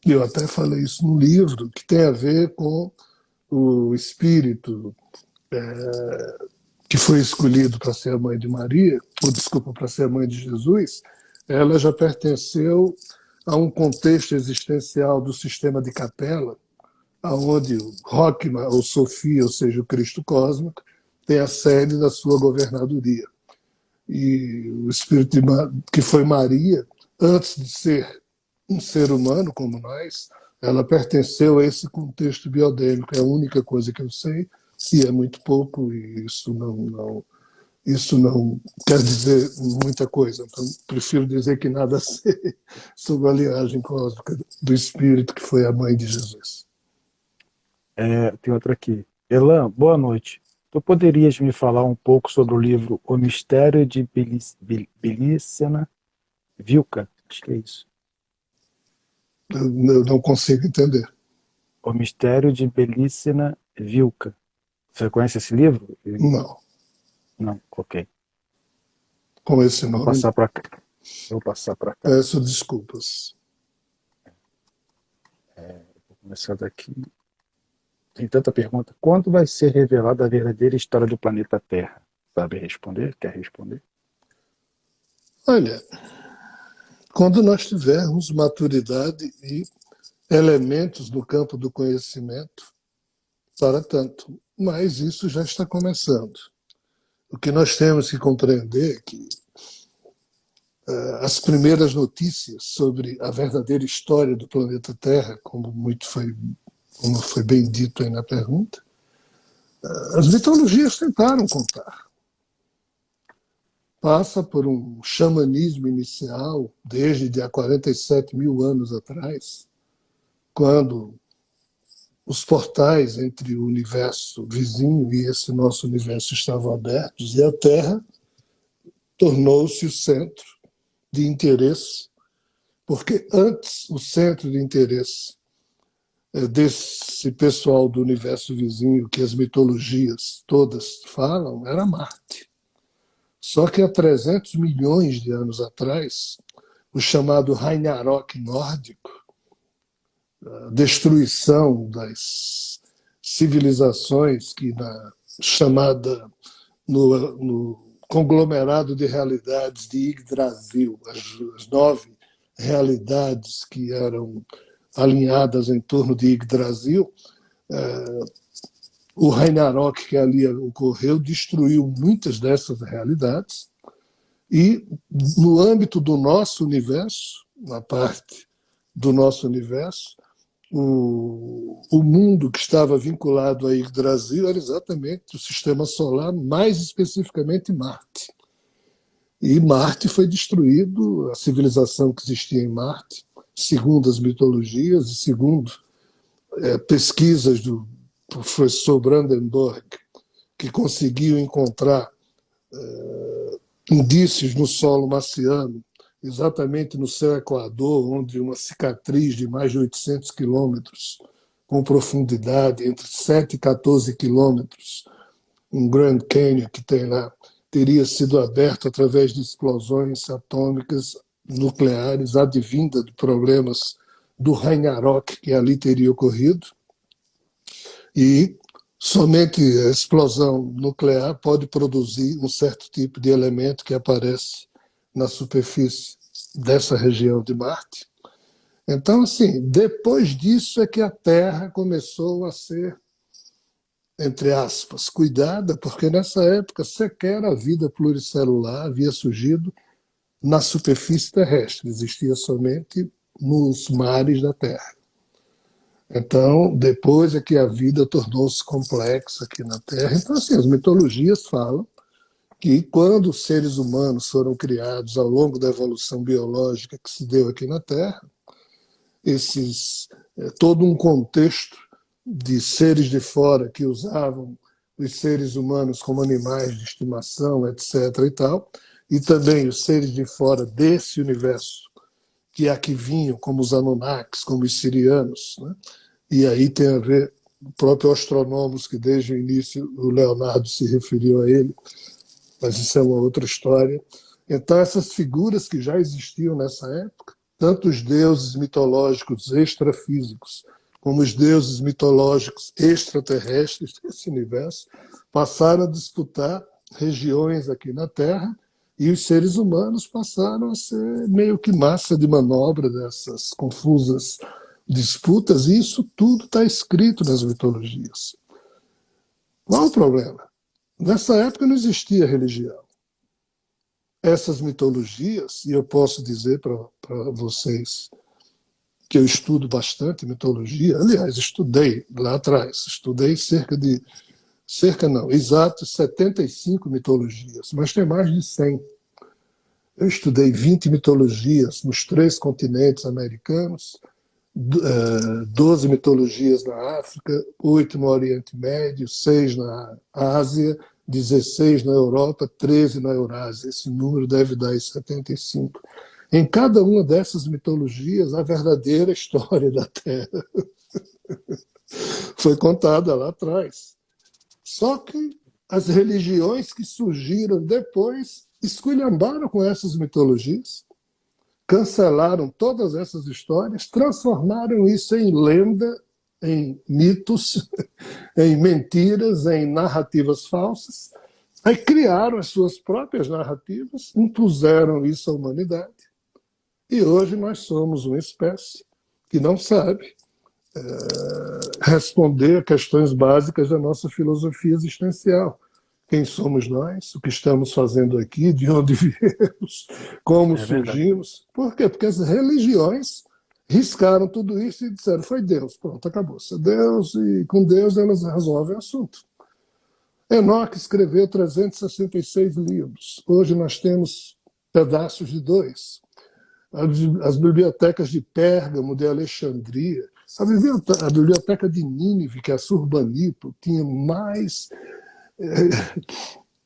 e eu até falei isso no livro, que tem a ver com o espírito que foi escolhido para ser a mãe de Maria, ou desculpa, para ser a mãe de Jesus. Ela já pertenceu a um contexto existencial do sistema de capela, onde o Rockman, ou Sofia, ou seja, o Cristo cósmico, tem a sede da sua governadoria. E o espírito que foi Maria, antes de ser um ser humano como nós, ela pertenceu a esse contexto biodêmico. É a única coisa que eu sei, e é muito pouco, e isso não quer dizer muita coisa. Então, prefiro dizer que nada sei sobre a linhagem cósmica do espírito que foi a mãe de Jesus. Tem outra aqui. Elan, boa noite. Tu poderias me falar um pouco sobre o livro O Mistério de Belíssima Vilca? Acho que é isso. Eu não consigo entender. O Mistério de Belíssima Vilca. Você conhece esse livro? Não, Não, ok. com esse Vou nome, passar para cá. Vou passar para cá. peço desculpas. Vou começar daqui. Tem tanta pergunta. Quando vai ser revelada a verdadeira história do planeta Terra? Sabe responder? Quer responder? Olha, quando nós tivermos maturidade e elementos no campo do conhecimento para tanto, mas isso já está começando. O que nós temos que compreender é que as primeiras notícias sobre a verdadeira história do planeta Terra, como foi bem dito aí na pergunta, as mitologias tentaram contar. Passa por um xamanismo inicial, desde há 47 mil anos atrás, quando os portais entre o universo vizinho e esse nosso universo estavam abertos e a Terra tornou-se o centro de interesse, porque antes o centro de interesse desse pessoal do universo vizinho que as mitologias todas falam era Marte. Só que há 300 milhões de anos atrás, o chamado Ragnarok nórdico, a destruição das civilizações que no conglomerado de realidades de Yggdrasil, as 9 realidades que eram alinhadas em torno de Yggdrasil, o Ragnarok que ali ocorreu destruiu muitas dessas realidades e no âmbito do nosso universo, na parte do nosso universo, o mundo que estava vinculado a Yggdrasil era exatamente o sistema solar, mais especificamente Marte. E Marte foi destruído, a civilização que existia em Marte, segundo as mitologias e segundo pesquisas do professor Brandenburg, que conseguiu encontrar indícios no solo marciano, exatamente no seu equador, onde uma cicatriz de mais de 800 quilômetros, com profundidade entre 7 e 14 quilômetros, um Grand Canyon que tem lá, teria sido aberto através de explosões atômicas nucleares, advinda de problemas do Ragnarok que ali teria ocorrido. E somente a explosão nuclear pode produzir um certo tipo de elemento que aparece na superfície dessa região de Marte. Então, assim, depois disso é que a Terra começou a ser, entre aspas, cuidada, porque nessa época sequer a vida pluricelular havia surgido na superfície terrestre. Existia somente nos mares da Terra. Então, depois é que a vida tornou-se complexa aqui na Terra. Então, assim, as mitologias falam que quando os seres humanos foram criados ao longo da evolução biológica que se deu aqui na Terra, todo um contexto de seres de fora que usavam os seres humanos como animais de estimação, etc. e tal, e também os seres de fora desse universo que aqui vinham, como os Anunnakis, como os Sirianos, né? E aí tem a ver o próprio Astronomos, que desde o início o Leonardo se referiu a ele, mas isso é uma outra história. Então, essas figuras que já existiam nessa época, tanto os deuses mitológicos extrafísicos, como os deuses mitológicos extraterrestres desse universo, passaram a disputar regiões aqui na Terra e os seres humanos passaram a ser meio que massa de manobra dessas confusas disputas, e isso tudo está escrito nas mitologias. Qual o problema? Nessa época não existia religião. Essas mitologias, e eu posso dizer para vocês que eu estudo bastante mitologia, aliás, estudei lá atrás, estudei exato 75 mitologias, mas tem mais de 100. Eu estudei 20 mitologias nos 3 continentes americanos, 12 mitologias na África, 8 no Oriente Médio, 6 na Ásia, 16 na Europa, 13 na Eurásia. Esse número deve dar 75. Em cada uma dessas mitologias, a verdadeira história da Terra foi contada lá atrás. Só que as religiões que surgiram depois esculhambaram com essas mitologias, cancelaram todas essas histórias, transformaram isso em lenda, em mitos, em mentiras, em narrativas falsas. Aí criaram as suas próprias narrativas, impuseram isso à humanidade. E hoje nós somos uma espécie que não sabe responder a questões básicas da nossa filosofia existencial. Quem somos nós? O que estamos fazendo aqui? De onde viemos? Como surgimos? Por quê? Porque as religiões riscaram tudo isso e disseram, foi Deus. Pronto, acabou-se. Deus, e com Deus elas resolvem o assunto. Enoque escreveu 366 livros. Hoje nós temos pedaços de 2. As bibliotecas de Pérgamo, de Alexandria, a biblioteca de Nínive, que é a Surbanipal, tinha mais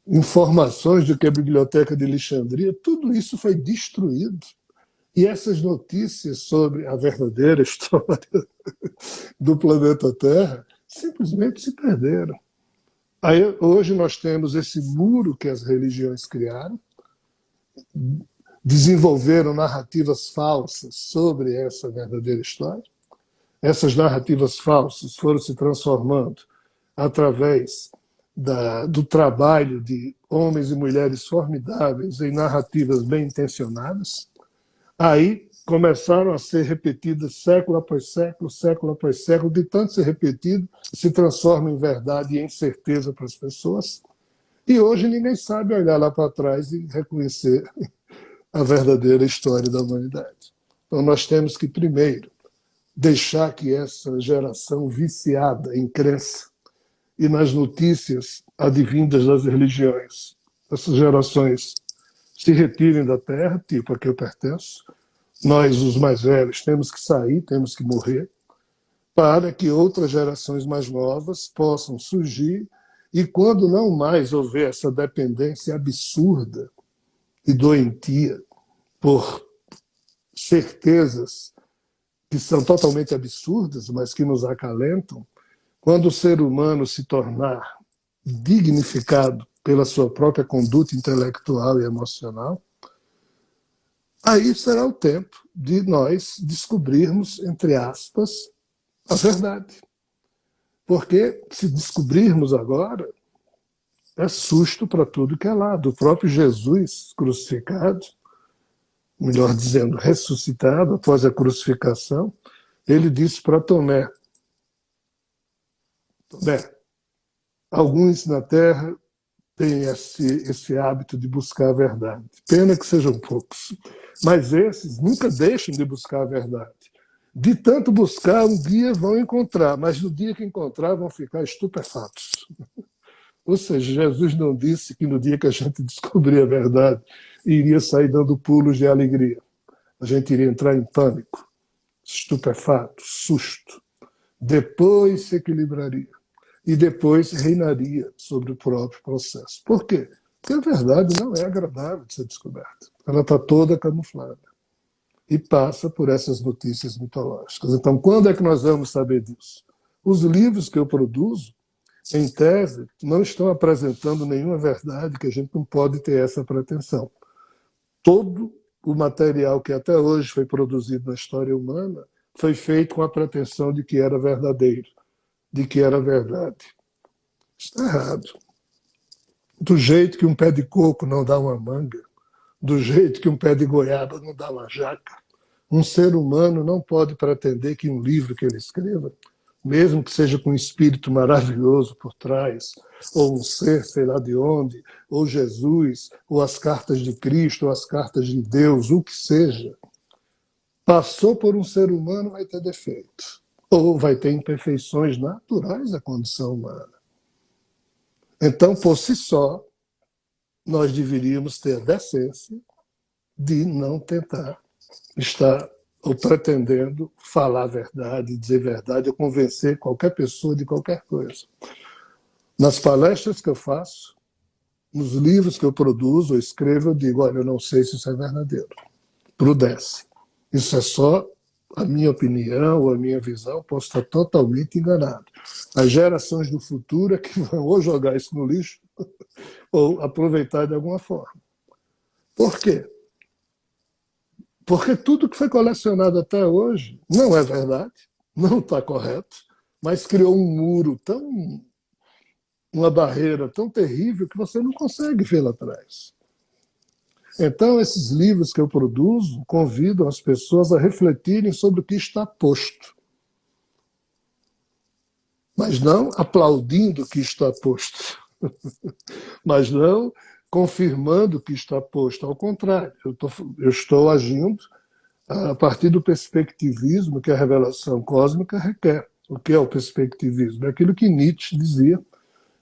informações do que a biblioteca de Alexandria. Tudo isso foi destruído. E essas notícias sobre a verdadeira história do planeta Terra simplesmente se perderam. Aí, hoje nós temos esse muro que as religiões criaram, desenvolveram narrativas falsas sobre essa verdadeira história. Essas narrativas falsas foram se transformando através do trabalho de homens e mulheres formidáveis em narrativas bem intencionadas. Aí começaram a ser repetidas século após século, de tanto ser repetido, se transforma em verdade e em certeza para as pessoas. E hoje ninguém sabe olhar lá para trás e reconhecer a verdadeira história da humanidade. Então nós temos que, primeiro, deixar que essa geração viciada em crença e nas notícias advindas das religiões, essas gerações se retirem da Terra, tipo a que eu pertenço. Nós, os mais velhos, temos que sair, temos que morrer, para que outras gerações mais novas possam surgir e, quando não mais houver essa dependência absurda e doentia por certezas que são totalmente absurdas, mas que nos acalentam, quando o ser humano se tornar dignificado pela sua própria conduta intelectual e emocional, aí será o tempo de nós descobrirmos, entre aspas, a verdade. Porque se descobrirmos agora, é susto para tudo que é lado. O próprio Jesus crucificado, melhor dizendo, ressuscitado após a crucificação, ele disse para Tomé, Tomé, alguns na Terra têm esse hábito de buscar a verdade. Pena que sejam poucos. Mas esses nunca deixam de buscar a verdade. De tanto buscar, um dia vão encontrar, mas no dia que encontrar, vão ficar estupefatos. Ou seja, Jesus não disse que no dia que a gente descobrir a verdade, iria sair dando pulos de alegria. A gente iria entrar em pânico, estupefato, susto. Depois se equilibraria. E depois reinaria sobre o próprio processo. Por quê? Porque a verdade não é agradável de ser descoberta. Ela está toda camuflada. E passa por essas notícias mitológicas. Então, quando é que nós vamos saber disso? Os livros que eu produzo, em tese, não estão apresentando nenhuma verdade, que a gente não pode ter essa pretensão. Todo o material que até hoje foi produzido na história humana foi feito com a pretensão de que era verdadeiro, de que era verdade. Está errado. Do jeito que um pé de coco não dá uma manga, do jeito que um pé de goiaba não dá uma jaca, um ser humano não pode pretender que um livro que ele escreva, mesmo que seja com um espírito maravilhoso por trás, ou um ser, sei lá de onde, ou Jesus, ou as cartas de Cristo, ou as cartas de Deus, o que seja, passou por um ser humano, vai ter defeito, ou vai ter imperfeições naturais da condição humana. Então, por si só, nós deveríamos ter a decência de não tentar estar ou pretendendo falar a verdade, dizer verdade, ou convencer qualquer pessoa de qualquer coisa. Nas palestras que eu faço, nos livros que eu produzo ou escrevo, eu digo, olha, eu não sei se isso é verdadeiro. Prudência. Isso é só a minha opinião ou a minha visão, posso estar totalmente enganado. As gerações do futuro é que vão ou jogar isso no lixo ou aproveitar de alguma forma. Por quê? Porque tudo que foi colecionado até hoje não é verdade, não está correto, mas criou um muro tão, uma barreira tão terrível que você não consegue ver lá atrás. Então, esses livros que eu produzo convidam as pessoas a refletirem sobre o que está posto, mas não aplaudindo o que está posto, mas não confirmando o que está posto. Ao contrário, eu estou agindo a partir do perspectivismo que a revelação cósmica requer. O que é o perspectivismo? É aquilo que Nietzsche dizia,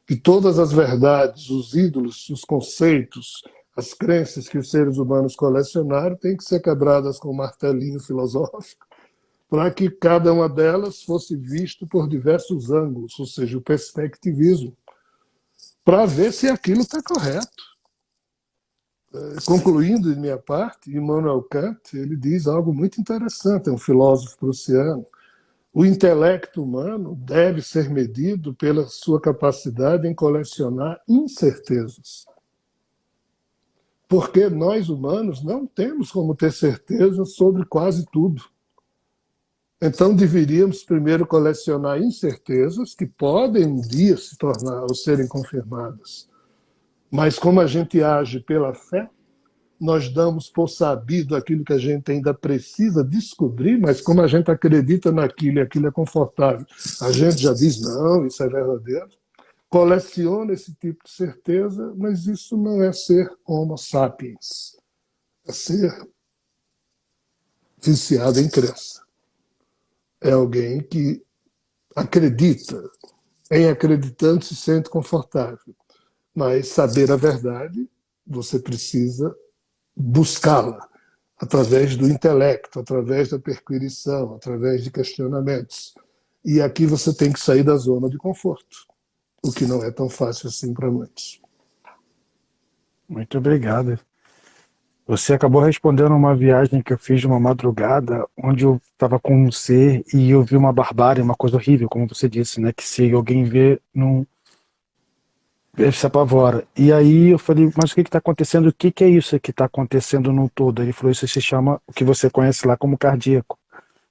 que todas as verdades, os ídolos, os conceitos, as crenças que os seres humanos colecionaram têm que ser quebradas com um martelinho filosófico para que cada uma delas fosse vista por diversos ângulos, ou seja, o perspectivismo, para ver se aquilo está correto. Concluindo de minha parte, Immanuel Kant, ele diz algo muito interessante, é um filósofo prussiano. O intelecto humano deve ser medido pela sua capacidade em colecionar incertezas. Porque nós, humanos, não temos como ter certeza sobre quase tudo. Então, deveríamos primeiro colecionar incertezas que podem um dia se tornar ou serem confirmadas. Mas como a gente age pela fé, nós damos por sabido aquilo que a gente ainda precisa descobrir, mas como a gente acredita naquilo e aquilo é confortável, a gente já diz, não, isso é verdadeiro. Coleciona esse tipo de certeza, mas isso não é ser homo sapiens. É ser viciado em crença. É alguém que acredita, em acreditando se sente confortável. Mas saber a verdade, você precisa buscá-la através do intelecto, através da perquirição, através de questionamentos. E aqui você tem que sair da zona de conforto, o que não é tão fácil assim para muitos. Muito obrigado. Você acabou respondendo uma viagem que eu fiz de uma madrugada, onde eu estava com um ser e eu vi uma barbárie, uma coisa horrível, como você disse, né? Que se alguém vê, não se apavora. E aí eu falei, mas o que está acontecendo? O que é isso que está acontecendo no todo? Ele falou, isso se chama, o que você conhece lá como cardíaco.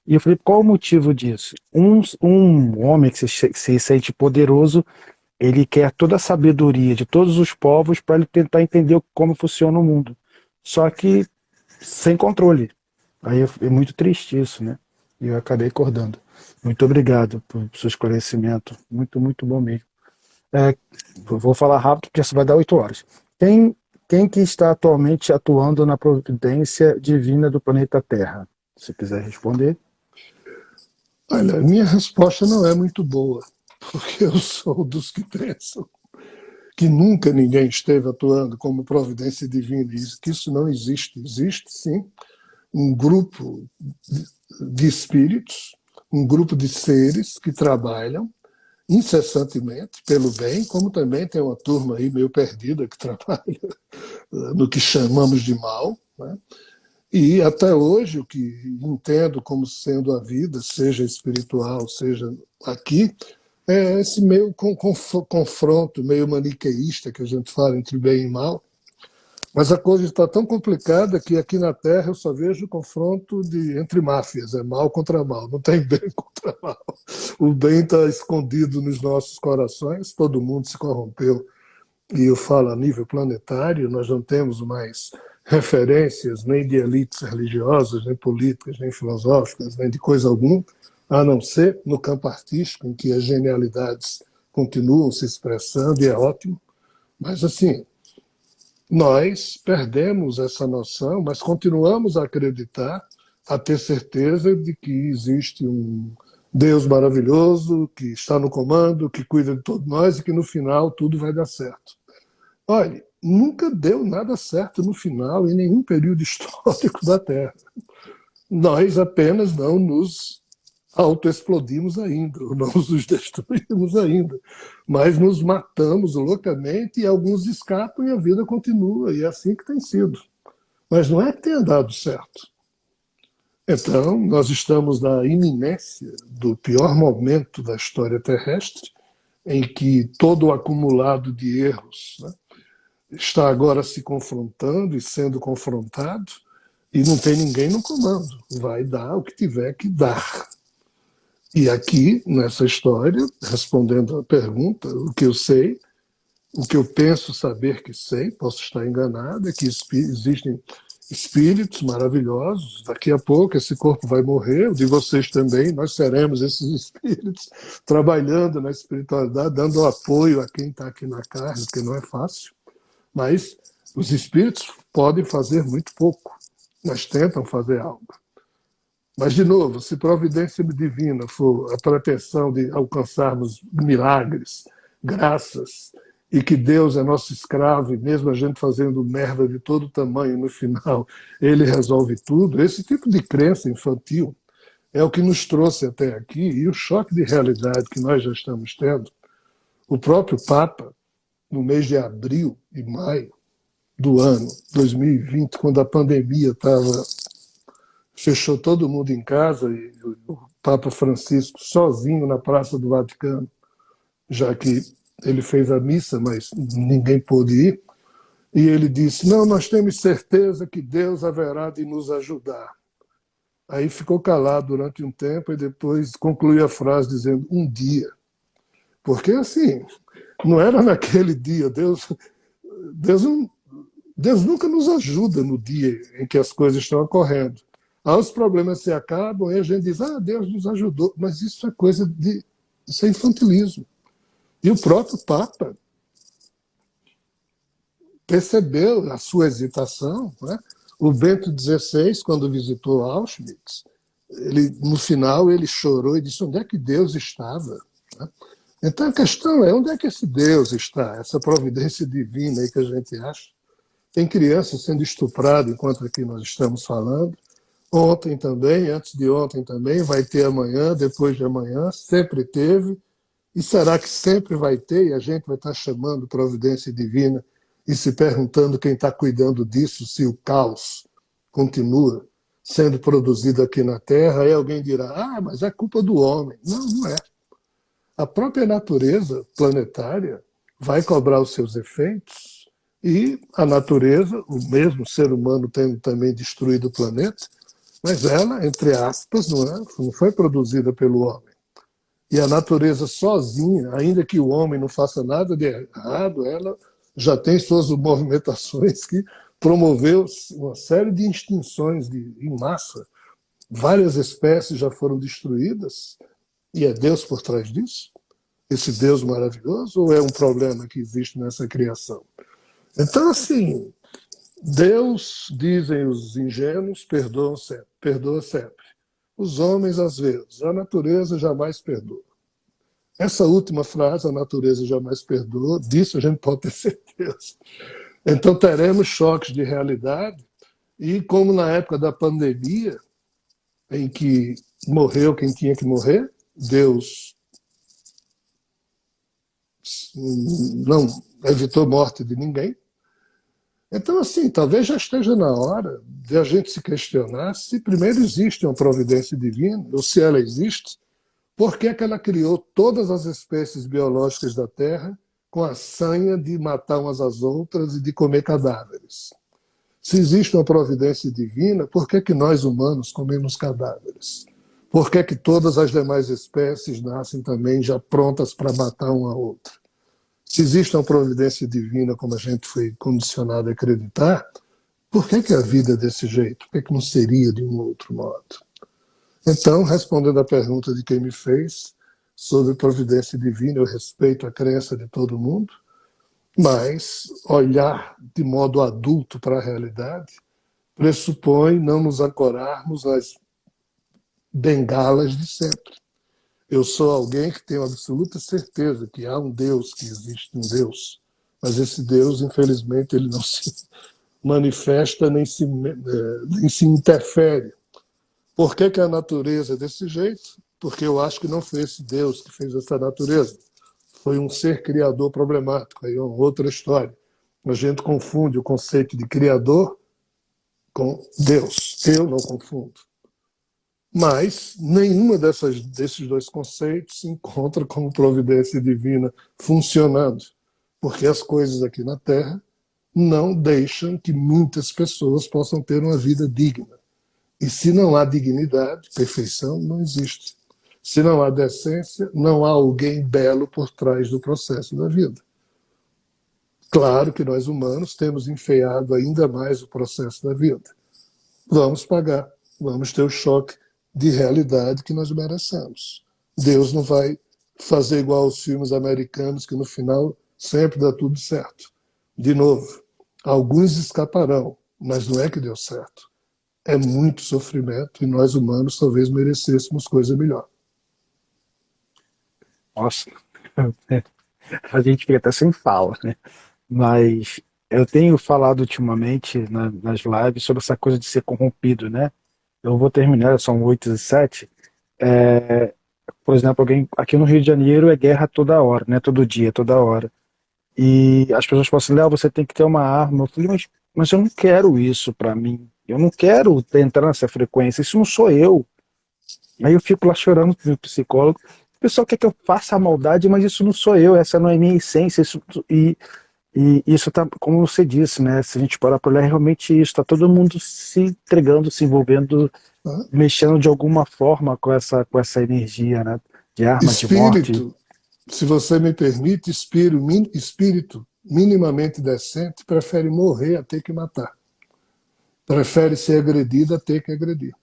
E eu falei, qual o motivo disso? Um homem que se sente poderoso, ele quer toda a sabedoria de todos os povos para ele tentar entender como funciona o mundo. Só que sem controle. Aí é muito triste isso, né? E eu acabei acordando. Muito obrigado por seu esclarecimento. Muito, muito bom mesmo. É, vou falar rápido porque isso vai dar 8 horas. quem que está atualmente atuando na providência divina do planeta Terra? Se quiser responder. Olha, a minha resposta não é muito boa, porque eu sou dos que pensam que nunca ninguém esteve atuando como providência divina, e que isso não existe. Existe, sim, um grupo de espíritos, um grupo de seres que trabalham incessantemente pelo bem, como também tem uma turma aí meio perdida que trabalha no que chamamos de mal, né? E até hoje o que entendo como sendo a vida, seja espiritual, seja aqui, é esse meio confronto, meio maniqueísta que a gente fala entre bem e mal. Mas a coisa está tão complicada que aqui na Terra eu só vejo confronto entre máfias, é mal contra mal, não tem bem contra mal. O bem está escondido nos nossos corações, todo mundo se corrompeu. E eu falo a nível planetário, nós não temos mais referências nem de elites religiosas, nem políticas, nem filosóficas, nem de coisa alguma, a não ser no campo artístico, em que as genialidades continuam se expressando, e é ótimo. Mas, assim, nós perdemos essa noção, mas continuamos a acreditar, a ter certeza de que existe um Deus maravilhoso, que está no comando, que cuida de todos nós e que no final tudo vai dar certo. Olha, nunca deu nada certo no final, em nenhum período histórico da Terra. Nós apenas não nos autoexplodimos ainda, ou não nos destruímos ainda, mas nos matamos loucamente e alguns escapam e a vida continua, e é assim que tem sido. Mas não é que tenha dado certo. Então, nós estamos na iminência do pior momento da história terrestre, em que todo o acumulado de erros, né, está agora se confrontando e sendo confrontado, e não tem ninguém no comando. Vai dar o que tiver que dar. E aqui, nessa história, respondendo à pergunta, o que eu sei, o que eu penso saber que sei, posso estar enganado, é que existem espíritos maravilhosos. Daqui a pouco esse corpo vai morrer, o de vocês também, nós seremos esses espíritos trabalhando na espiritualidade, dando apoio a quem está aqui na carne, que não é fácil. Mas os espíritos podem fazer muito pouco, mas tentam fazer algo. Mas, de novo, se providência divina for a pretensão de alcançarmos milagres, graças, e que Deus é nosso escravo, e mesmo a gente fazendo merda de todo tamanho, no final ele resolve tudo, esse tipo de crença infantil é o que nos trouxe até aqui, e o choque de realidade que nós já estamos tendo. O próprio Papa, no mês de abril e maio do ano 2020, quando a pandemia fechou todo mundo em casa, e o Papa Francisco sozinho na Praça do Vaticano, já que ele fez a missa, mas ninguém pôde ir, e ele disse: não, nós temos certeza que Deus haverá de nos ajudar. Aí ficou calado durante um tempo e depois concluiu a frase dizendo: um dia. Porque, assim, não era naquele dia. Deus, Deus nunca nos ajuda no dia em que as coisas estão ocorrendo. Aí os problemas se acabam e a gente diz: ah, Deus nos ajudou. Mas isso é coisa de. Isso é infantilismo. E o próprio Papa percebeu a sua hesitação, né? O Bento XVI, quando visitou Auschwitz, no final ele chorou e disse: onde é que Deus estava? Né? Então a questão é: onde é que esse Deus está? Essa providência divina aí que a gente acha. Tem crianças sendo estupradas enquanto aqui nós estamos falando. Ontem também, antes de ontem também, vai ter amanhã, depois de amanhã, sempre teve. E será que sempre vai ter? E a gente vai estar chamando providência divina e se perguntando quem está cuidando disso, se o caos continua sendo produzido aqui na Terra. Aí alguém dirá: ah, mas é culpa do homem. Não, não é. A própria natureza planetária vai cobrar os seus efeitos e a natureza, o mesmo ser humano tendo também destruído o planeta, mas ela, entre aspas, não foi produzida pelo homem. E a natureza sozinha, ainda que o homem não faça nada de errado, ela já tem suas movimentações que promoveu uma série de extinções em massa. Várias espécies já foram destruídas, e é Deus por trás disso? Esse Deus maravilhoso, ou é um problema que existe nessa criação? Então, assim, Deus, dizem os ingênuos, perdoa sempre. Os homens, às vezes. A natureza jamais perdoa. Essa última frase, a natureza jamais perdoa, disso a gente pode ter certeza. Então teremos choques de realidade, e como na época da pandemia, em que morreu quem tinha que morrer, Deus não evitou morte de ninguém. Então, assim, talvez já esteja na hora de a gente se questionar se primeiro existe uma providência divina, ou se ela existe, por que é que ela criou todas as espécies biológicas da Terra com a sanha de matar umas às outras e de comer cadáveres? Se existe uma providência divina, por que é que nós humanos comemos cadáveres? Por que é que todas as demais espécies nascem também já prontas para matar uma a outra? Se existe uma providência divina, como a gente foi condicionado a acreditar, por que que a vida é desse jeito? Por que que não seria de um outro modo? Então, respondendo à pergunta de quem me fez sobre providência divina, eu respeito a crença de todo mundo, mas olhar de modo adulto para a realidade pressupõe não nos ancorarmos às bengalas de sempre. Eu sou alguém que tem absoluta certeza que há um Deus, que existe um Deus, mas esse Deus, infelizmente, ele não se manifesta nem se interfere. Por que que a natureza é desse jeito? Porque eu acho que não foi esse Deus que fez essa natureza. Foi um ser criador problemático, aí é uma outra história. A gente confunde o conceito de criador com Deus. Eu não confundo. Mas nenhuma desses dois conceitos se encontra como providência divina funcionando, porque as coisas aqui na Terra não deixam que muitas pessoas possam ter uma vida digna. E se não há dignidade, perfeição não existe. Se não há decência, não há alguém belo por trás do processo da vida. Claro que nós humanos temos enfeiado ainda mais o processo da vida. Vamos pagar, vamos ter o choque de realidade que nós merecemos. Deus não vai fazer igual aos filmes americanos, que no final sempre dá tudo certo. De novo, alguns escaparão, mas não é que deu certo. É muito sofrimento e nós humanos talvez merecêssemos coisa melhor. Nossa, a gente fica até sem fala, né? Mas eu tenho falado ultimamente nas lives sobre essa coisa de ser corrompido, né? Eu vou terminar, são 8h07. É, por exemplo, alguém aqui no Rio de Janeiro é guerra toda hora, né? Todo dia, toda hora. E as pessoas falam assim, Léo, você tem que ter uma arma. Eu falei, mas eu não quero isso pra mim. Eu não quero entrar nessa frequência. Isso não sou eu. Aí eu fico lá chorando com o meu psicólogo. O pessoal quer que eu faça a maldade, mas isso não sou eu. Essa não é minha essência. E isso tá, como você disse, né? Se a gente parar para olhar, é realmente isso. Tá todo mundo se entregando, se envolvendo, Tá? mexendo de alguma forma com essa energia, né? De arma, de morte. Espírito, se você me permite, espírito minimamente decente prefere morrer a ter que matar. Prefere ser agredido a ter que agredir.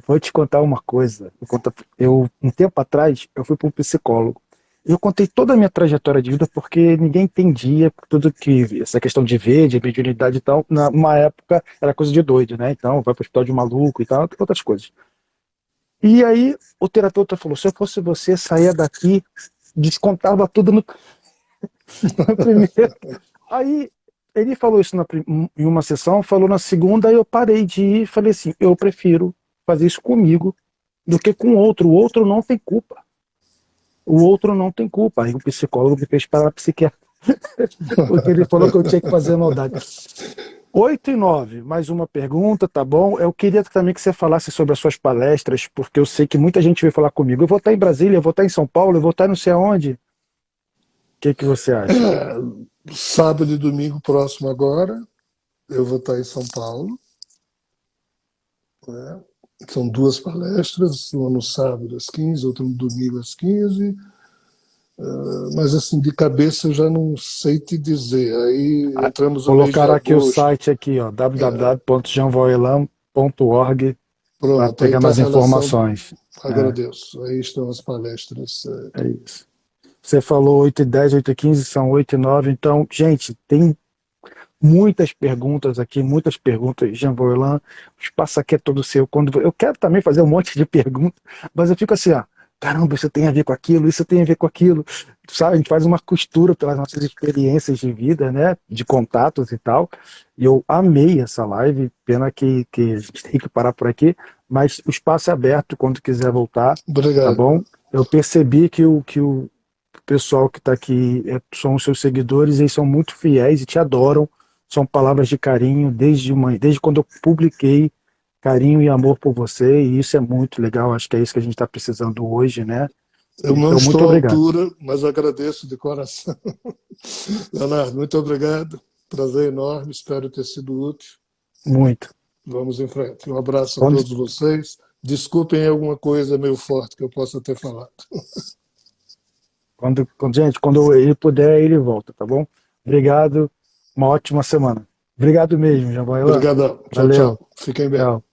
Vou te contar uma coisa. Um tempo atrás, eu fui para um psicólogo. Eu contei toda a minha trajetória de vida porque ninguém entendia tudo que essa questão de ver, de mediunidade e tal. Numa época era coisa de doido, né? Então vai para o hospital de maluco e tal, outras coisas. E aí o terapeuta falou: se eu fosse você, saía daqui, descontava tudo no primeiro. Aí ele falou isso em uma sessão, falou na segunda, aí eu parei de ir e falei assim: eu prefiro fazer isso comigo do que com o outro. O outro não tem culpa. O outro não tem culpa. Aí o psicólogo me fez parar psiquiatra, porque ele falou que eu tinha que fazer maldade. 8h09, mais uma pergunta, tá bom? Eu queria também que você falasse sobre as suas palestras, porque eu sei que muita gente veio falar comigo. Eu vou estar em Brasília, eu vou estar em São Paulo, eu vou estar não sei aonde. O que você acha? Sábado e domingo próximo agora, eu vou estar em São Paulo. Né? São 2 palestras, uma no sábado às 15, outra no domingo às 15. Mas assim, de cabeça eu já não sei te dizer. Aí entramos no mês de Colocar aqui o agosto. site aqui, ó, www.janvoelan.org, para Pronto, aí pegar está a mais relação. informações. Agradeço. Aí estão as palestras. É isso. Você falou 8h10, 8h15, são 8h09. Então, gente, tem Muitas perguntas aqui, muitas perguntas, Jean Borlan. O espaço aqui é todo seu. Quando eu quero também fazer um monte de perguntas, mas eu fico assim, ó, caramba, isso tem a ver com aquilo, isso tem a ver com aquilo. Sabe, a gente faz uma costura pelas nossas experiências de vida, né? De contatos e tal. E eu amei essa live, pena que a gente tem que parar por aqui, mas o espaço é aberto quando quiser voltar, tá Obrigado. bom? Eu percebi que o pessoal que está aqui são os seus seguidores, eles são muito fiéis e te adoram. São palavras de carinho desde quando eu publiquei carinho e amor por você, e isso é muito legal. Acho que é isso que a gente está precisando hoje, né? Eu não Então, muito estou à obrigado. altura, mas agradeço de coração. Leonardo, muito obrigado. Prazer enorme, espero ter sido útil. Muito. Vamos em frente. Um abraço a Quando, todos vocês. Desculpem alguma coisa meio forte que eu possa ter falado. gente, quando ele puder, ele volta, tá bom? Obrigado. Uma ótima semana. Obrigado mesmo, Jamboila. Obrigadão. Tchau, Valeu. tchau. Fiquem bem. Tchau.